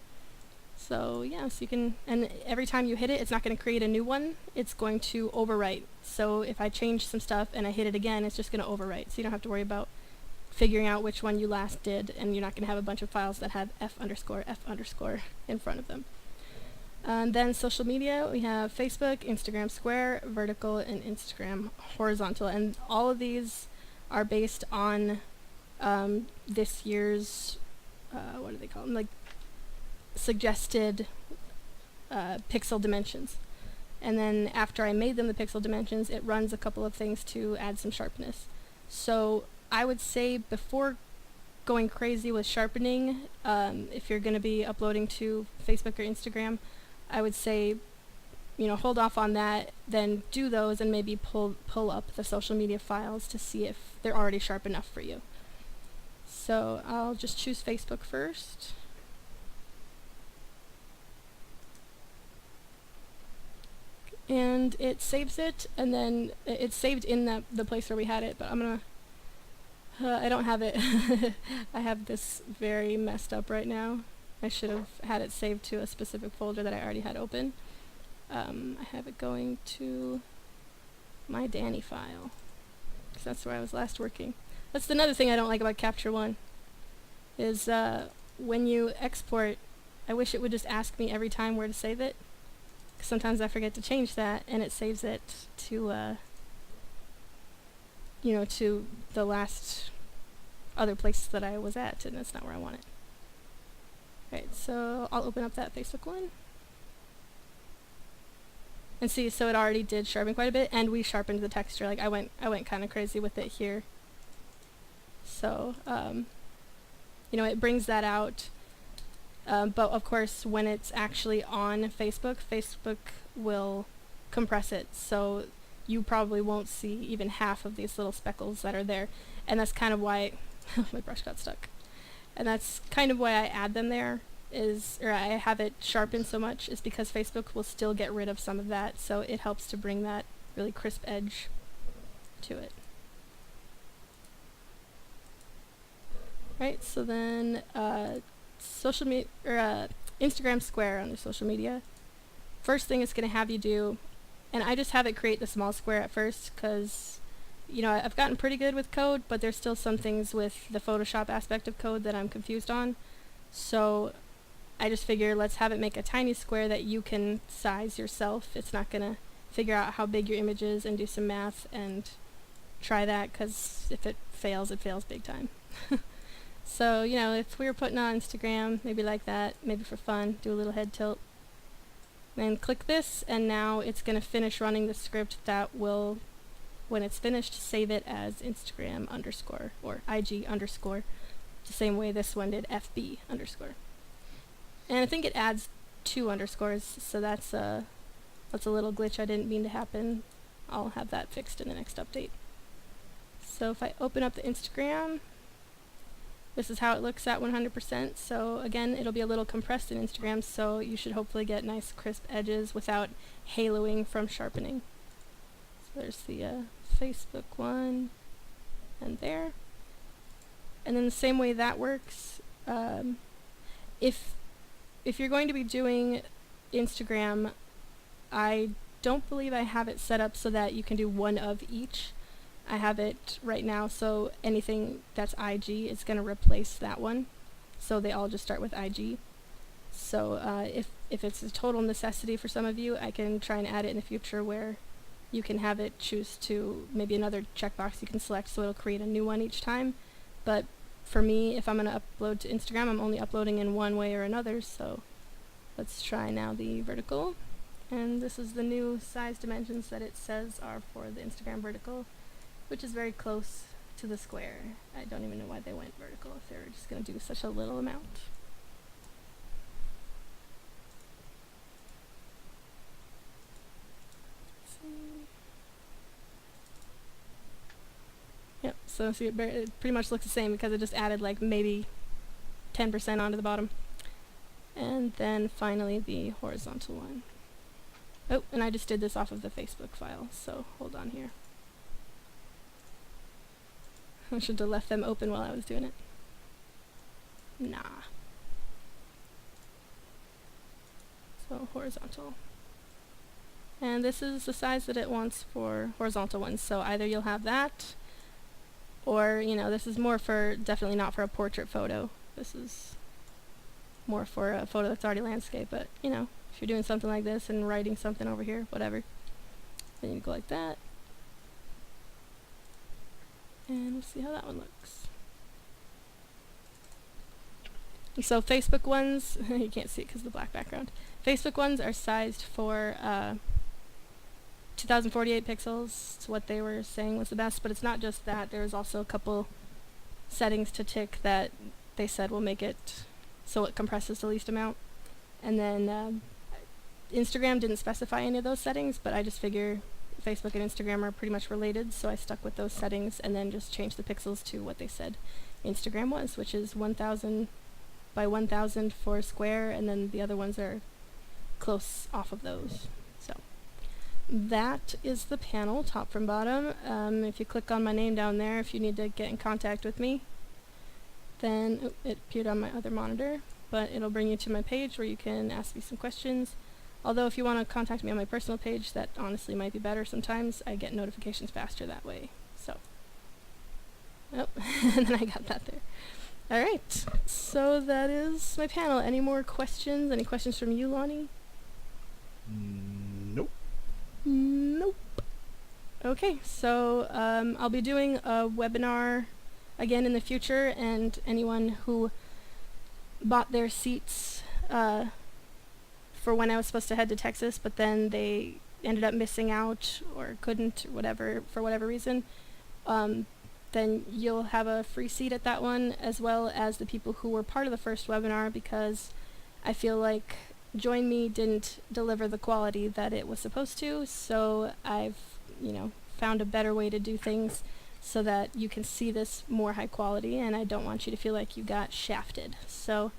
So yeah, so you can, and every time you hit it, it's not going to create a new one, it's going to overwrite. So if I change some stuff and I hit it again, it's just going to overwrite. So you don't have to worry about figuring out which one you last did, and you're not going to have a bunch of files that have F _ in front of them. And then social media, we have Facebook, Instagram Square, Vertical, and Instagram Horizontal. And all of these are based on this year's, what do they call them? Like suggested pixel dimensions. And then after I made them the pixel dimensions, it runs a couple of things to add some sharpness. So I would say before going crazy with sharpening, if you're going to be uploading to Facebook or Instagram, I would say, you know, hold off on that, then do those and maybe pull up the social media files to see if they're already sharp enough for you. So I'll just choose Facebook first. And it saves it, and then it's saved in the place where we had it, but I'm gonna I don't have it. I have this very messed up right now. I should have had it saved to a specific folder that I already had open. I have it going to my Danny file, because that's where I was last working. That's another thing I don't like about Capture One, is when you export, I wish it would just ask me every time where to save it. Sometimes I forget to change that, and it saves it to, to the last other place that I was at, and that's not where I want it. Right, so I'll open up that Facebook one. And see, so it already did sharpen quite a bit, and we sharpened the texture. Like I went kind of crazy with it here. So, it brings that out. But of course, when it's actually on Facebook, Facebook will compress it. So you probably won't see even half of these little speckles that are there. And that's kind of why my brush got stuck. And that's kind of why I add them there, or I have it sharpened so much, is because Facebook will still get rid of some of that. So it helps to bring that really crisp edge to it. Right, so then social media, or Instagram Square on the social media. First thing it's going to have you do, and I just have it create the small square at first, because I've gotten pretty good with code, but there's still some things with the Photoshop aspect of code that I'm confused on. So I just figure let's have it make a tiny square that you can size yourself. It's not going to figure out how big your image is and do some math and try that, because if it fails big time. So, if we were putting on Instagram, maybe like that, maybe for fun, do a little head tilt. Then click this, and now it's going to finish running the script that will, when it's finished, save it as Instagram _ or IG _ the same way this one did FB _. And I think it adds 2 underscores, so that's a little glitch I didn't mean to happen. I'll have that fixed in the next update. So if I open up the Instagram, this is how it looks at 100%. So again, it'll be a little compressed in Instagram, so you should hopefully get nice crisp edges without haloing from sharpening. So there's the Facebook one, and there. And then the same way that works, if you're going to be doing Instagram, I don't believe I have it set up so that you can do one of each. I have it right now, so anything that's IG is going to replace that one. So they all just start with IG. So if it's a total necessity for some of you, I can try and add it in the future where you can have it choose to maybe another checkbox you can select, so it'll create a new one each time. But for me, if I'm going to upload to Instagram, I'm only uploading in one way or another. So let's try now the vertical. And this is the new size dimensions that it says are for the Instagram vertical, which is very close to the square. I don't even know why they went vertical if they were just going to do such a little amount. Yep, so see, it pretty much looks the same because it just added like maybe 10% onto the bottom. And then finally the horizontal one. Oh, and I just did this off of the Facebook file, so hold on here. I should have left them open while I was doing it. Nah. So horizontal. And this is the size that it wants for horizontal ones. So either you'll have that, or, this is more for, definitely not for a portrait photo. This is more for a photo that's already landscape, but, if you're doing something like this and writing something over here, whatever, then you go like that. And we'll see how that one looks. And so Facebook ones, you can't see it because of the black background. Facebook ones are sized for 2048 pixels. It's what they were saying was the best, but it's not just that. There's also a couple settings to tick that they said will make it so it compresses the least amount. And then Instagram didn't specify any of those settings, but I just figure Facebook and Instagram are pretty much related, so I stuck with those settings and then just changed the pixels to what they said. Instagram was, which is 1000 by 1000 for square, and then the other ones are close off of those. So that is the panel, top from bottom. If you click on my name down there, if you need to get in contact with me, then it appeared on my other monitor, but it'll bring you to my page where you can ask me some questions. Although if you want to contact me on my personal page, that honestly might be better sometimes. I get notifications faster that way. So, oh, and then I got that there. Alright, so that is my panel. Any more questions? Any questions from you, Lonnie? Nope. Nope. Okay, so I'll be doing a webinar again in the future, and anyone who bought their seats for when I was supposed to head to Texas, but then they ended up missing out or couldn't, or whatever, for whatever reason, then you'll have a free seat at that one, as well as the people who were part of the first webinar, because I feel like Join Me didn't deliver the quality that it was supposed to, so I've, found a better way to do things so that you can see this more high quality, and I don't want you to feel like you got shafted. So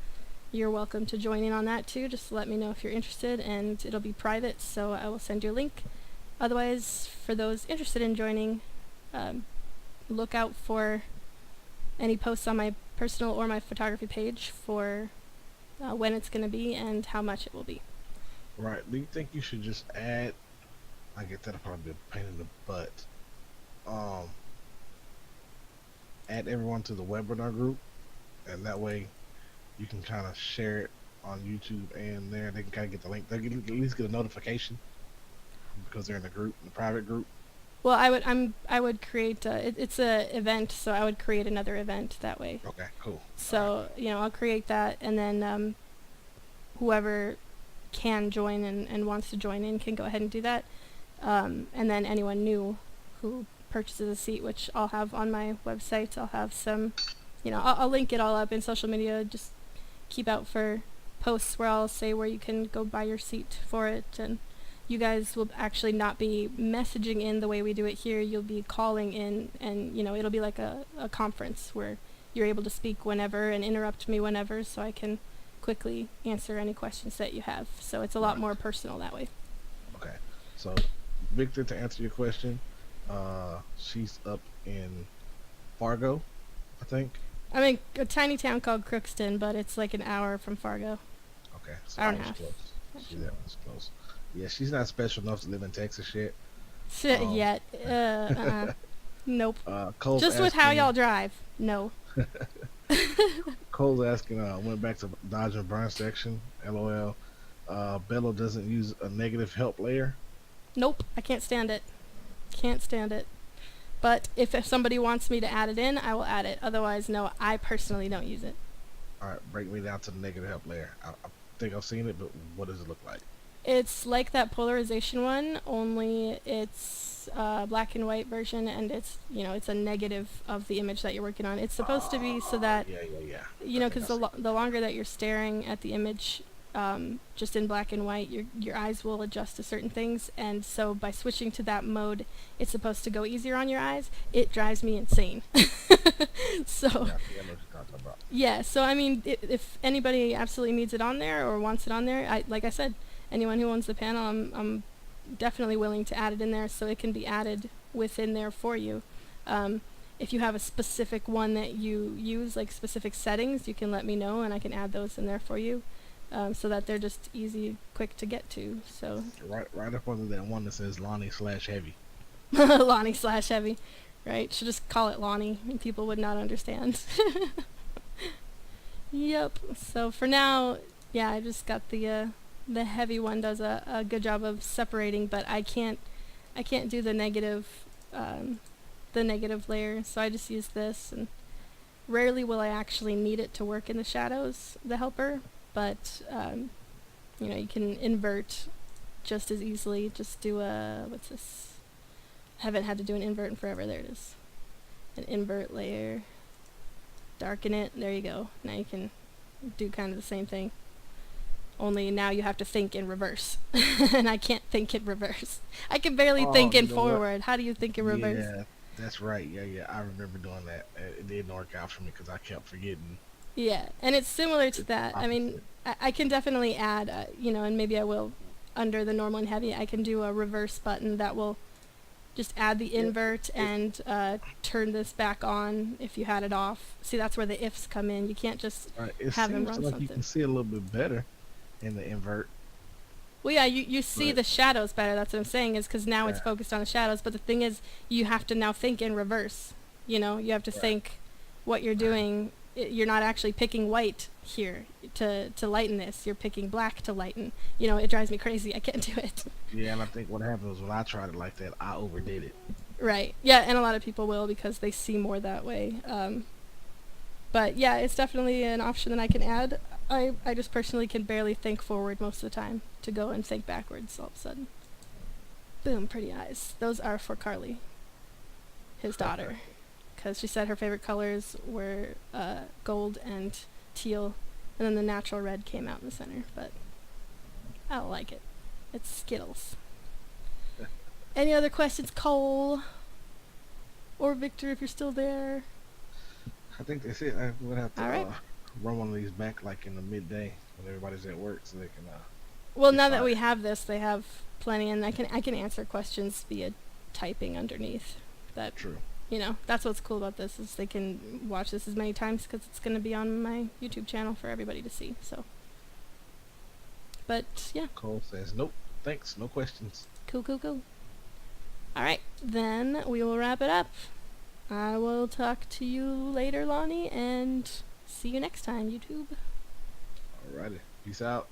you're welcome to join in on that too. Just let me know if you're interested, and it'll be private, so I will send you a link. Otherwise, for those interested in joining, look out for any posts on my personal or my photography page for when it's going to be and how much it will be. Right. Do you think you should just add? I get that'll probably be a pain in the butt. Add everyone to the webinar group, and that way you can kind of share it on YouTube and there. They can kind of get the link. They can at least get a notification because they're in the group, in the private group. Well, I would create. It's a event, so I would create another event that way. Okay, cool. So I'll create that, and then whoever can join and wants to join in can go ahead and do that. And then anyone new who purchases a seat, which I'll have on my website, I'll have some, I'll link it all up in social media. Just keep out for posts where I'll say where you can go buy your seat for it, and you guys will actually not be messaging in the way we do it here. You'll be calling in, and it'll be like a conference where you're able to speak whenever and interrupt me whenever, so I can quickly answer any questions that you have. So it's a lot more personal that way. Okay. So Victor, to answer your question, she's up in Fargo, I think. I'm in a tiny town called Crookston, but it's like an hour from Fargo. Okay, so hour and a half. Close. See, that one's close. Yeah, she's not special enough to live in Texas yet. Yet. Nope. Cole's just with how y'all drive. No. Cole's asking, went back to dodge and burn section. LOL. Bello doesn't use a negative help layer. Nope. I can't stand it. Can't stand it. But if somebody wants me to add it in, I will add it. Otherwise, no, I personally don't use it. Alright, break me down to the negative help layer. I think I've seen it, but what does it look like? It's like that polarization one, only it's black and white version, and it's it's a negative of the image that you're working on. It's supposed to be so that because the longer that you're staring at the image, just in black and white, your eyes will adjust to certain things, and so by switching to that mode, it's supposed to go easier on your eyes. It drives me insane. So yeah, so I mean, if anybody absolutely needs it on there or wants it on there, like I said, anyone who owns the panel, I'm definitely willing to add it in there so it can be added within there for you. If you have a specific one that you use, like specific settings, you can let me know and I can add those in there for you, so that they're just easy, quick to get to. So right up under that one that says Lonnie/Heavy. Lonnie/Heavy, right? Should just call it Lonnie and people would not understand. Yep. So for now, yeah, I just got the heavy one does a good job of separating, but I can't do the negative layer, so I just use this, and rarely will I actually need it to work in the shadows, the helper, but you can invert just as easily. Just do what's this? I haven't had to do an invert in forever. There it is. An invert layer. Darken it. There you go. Now you can do kind of the same thing. Only now you have to think in reverse. And I can't think in reverse. I can barely think in forward. What? How do you think in reverse? Yeah, That's right. Yeah, yeah. I remember doing that. It didn't work out for me because I kept forgetting Yeah, and it's similar to the that. I mean, opposite. I can definitely add, and maybe I will, under the normal and heavy, I can do a reverse button that will just add the Yeah. invert It, and turn this back on if you had it off. See, that's where the ifs come in. You can't just it have him seems run like you something. can see a little bit better in the invert, Well, yeah, you see but the shadows better. That's what I'm saying, is because now yeah, it's focused on the shadows. But the thing is, you have to now think in reverse. You have to right. think what you're doing. You're not actually picking white here to lighten this. You're picking black to lighten. It drives me crazy. I can't do it. Yeah, and I think what happened was when I tried it like that, I overdid it. Right. Yeah, and a lot of people will because they see more that way. But yeah, it's definitely an option that I can add. I just personally can barely think forward most of the time to go and think backwards all of a sudden. Boom, pretty eyes. Those are for Carly, his daughter, because she said her favorite colors were gold and teal, and then the natural red came out in the center, but I don't like it. It's Skittles. Any other questions, Cole? Or Victor, if you're still there? I think that's it. I would have to Alright. run one of these back like in the midday when everybody's at work so they can Well, get now that started. we have this, they have plenty, and I can answer questions via typing underneath. That True. that's what's cool about this, is they can watch this as many times because it's going to be on my YouTube channel for everybody to see. So, but yeah, Cole says, nope, thanks, no questions. cool, cool, cool. All right, then we will wrap it up. I will talk to you later, Lonnie, and see you next time, YouTube. Alrighty. Peace out.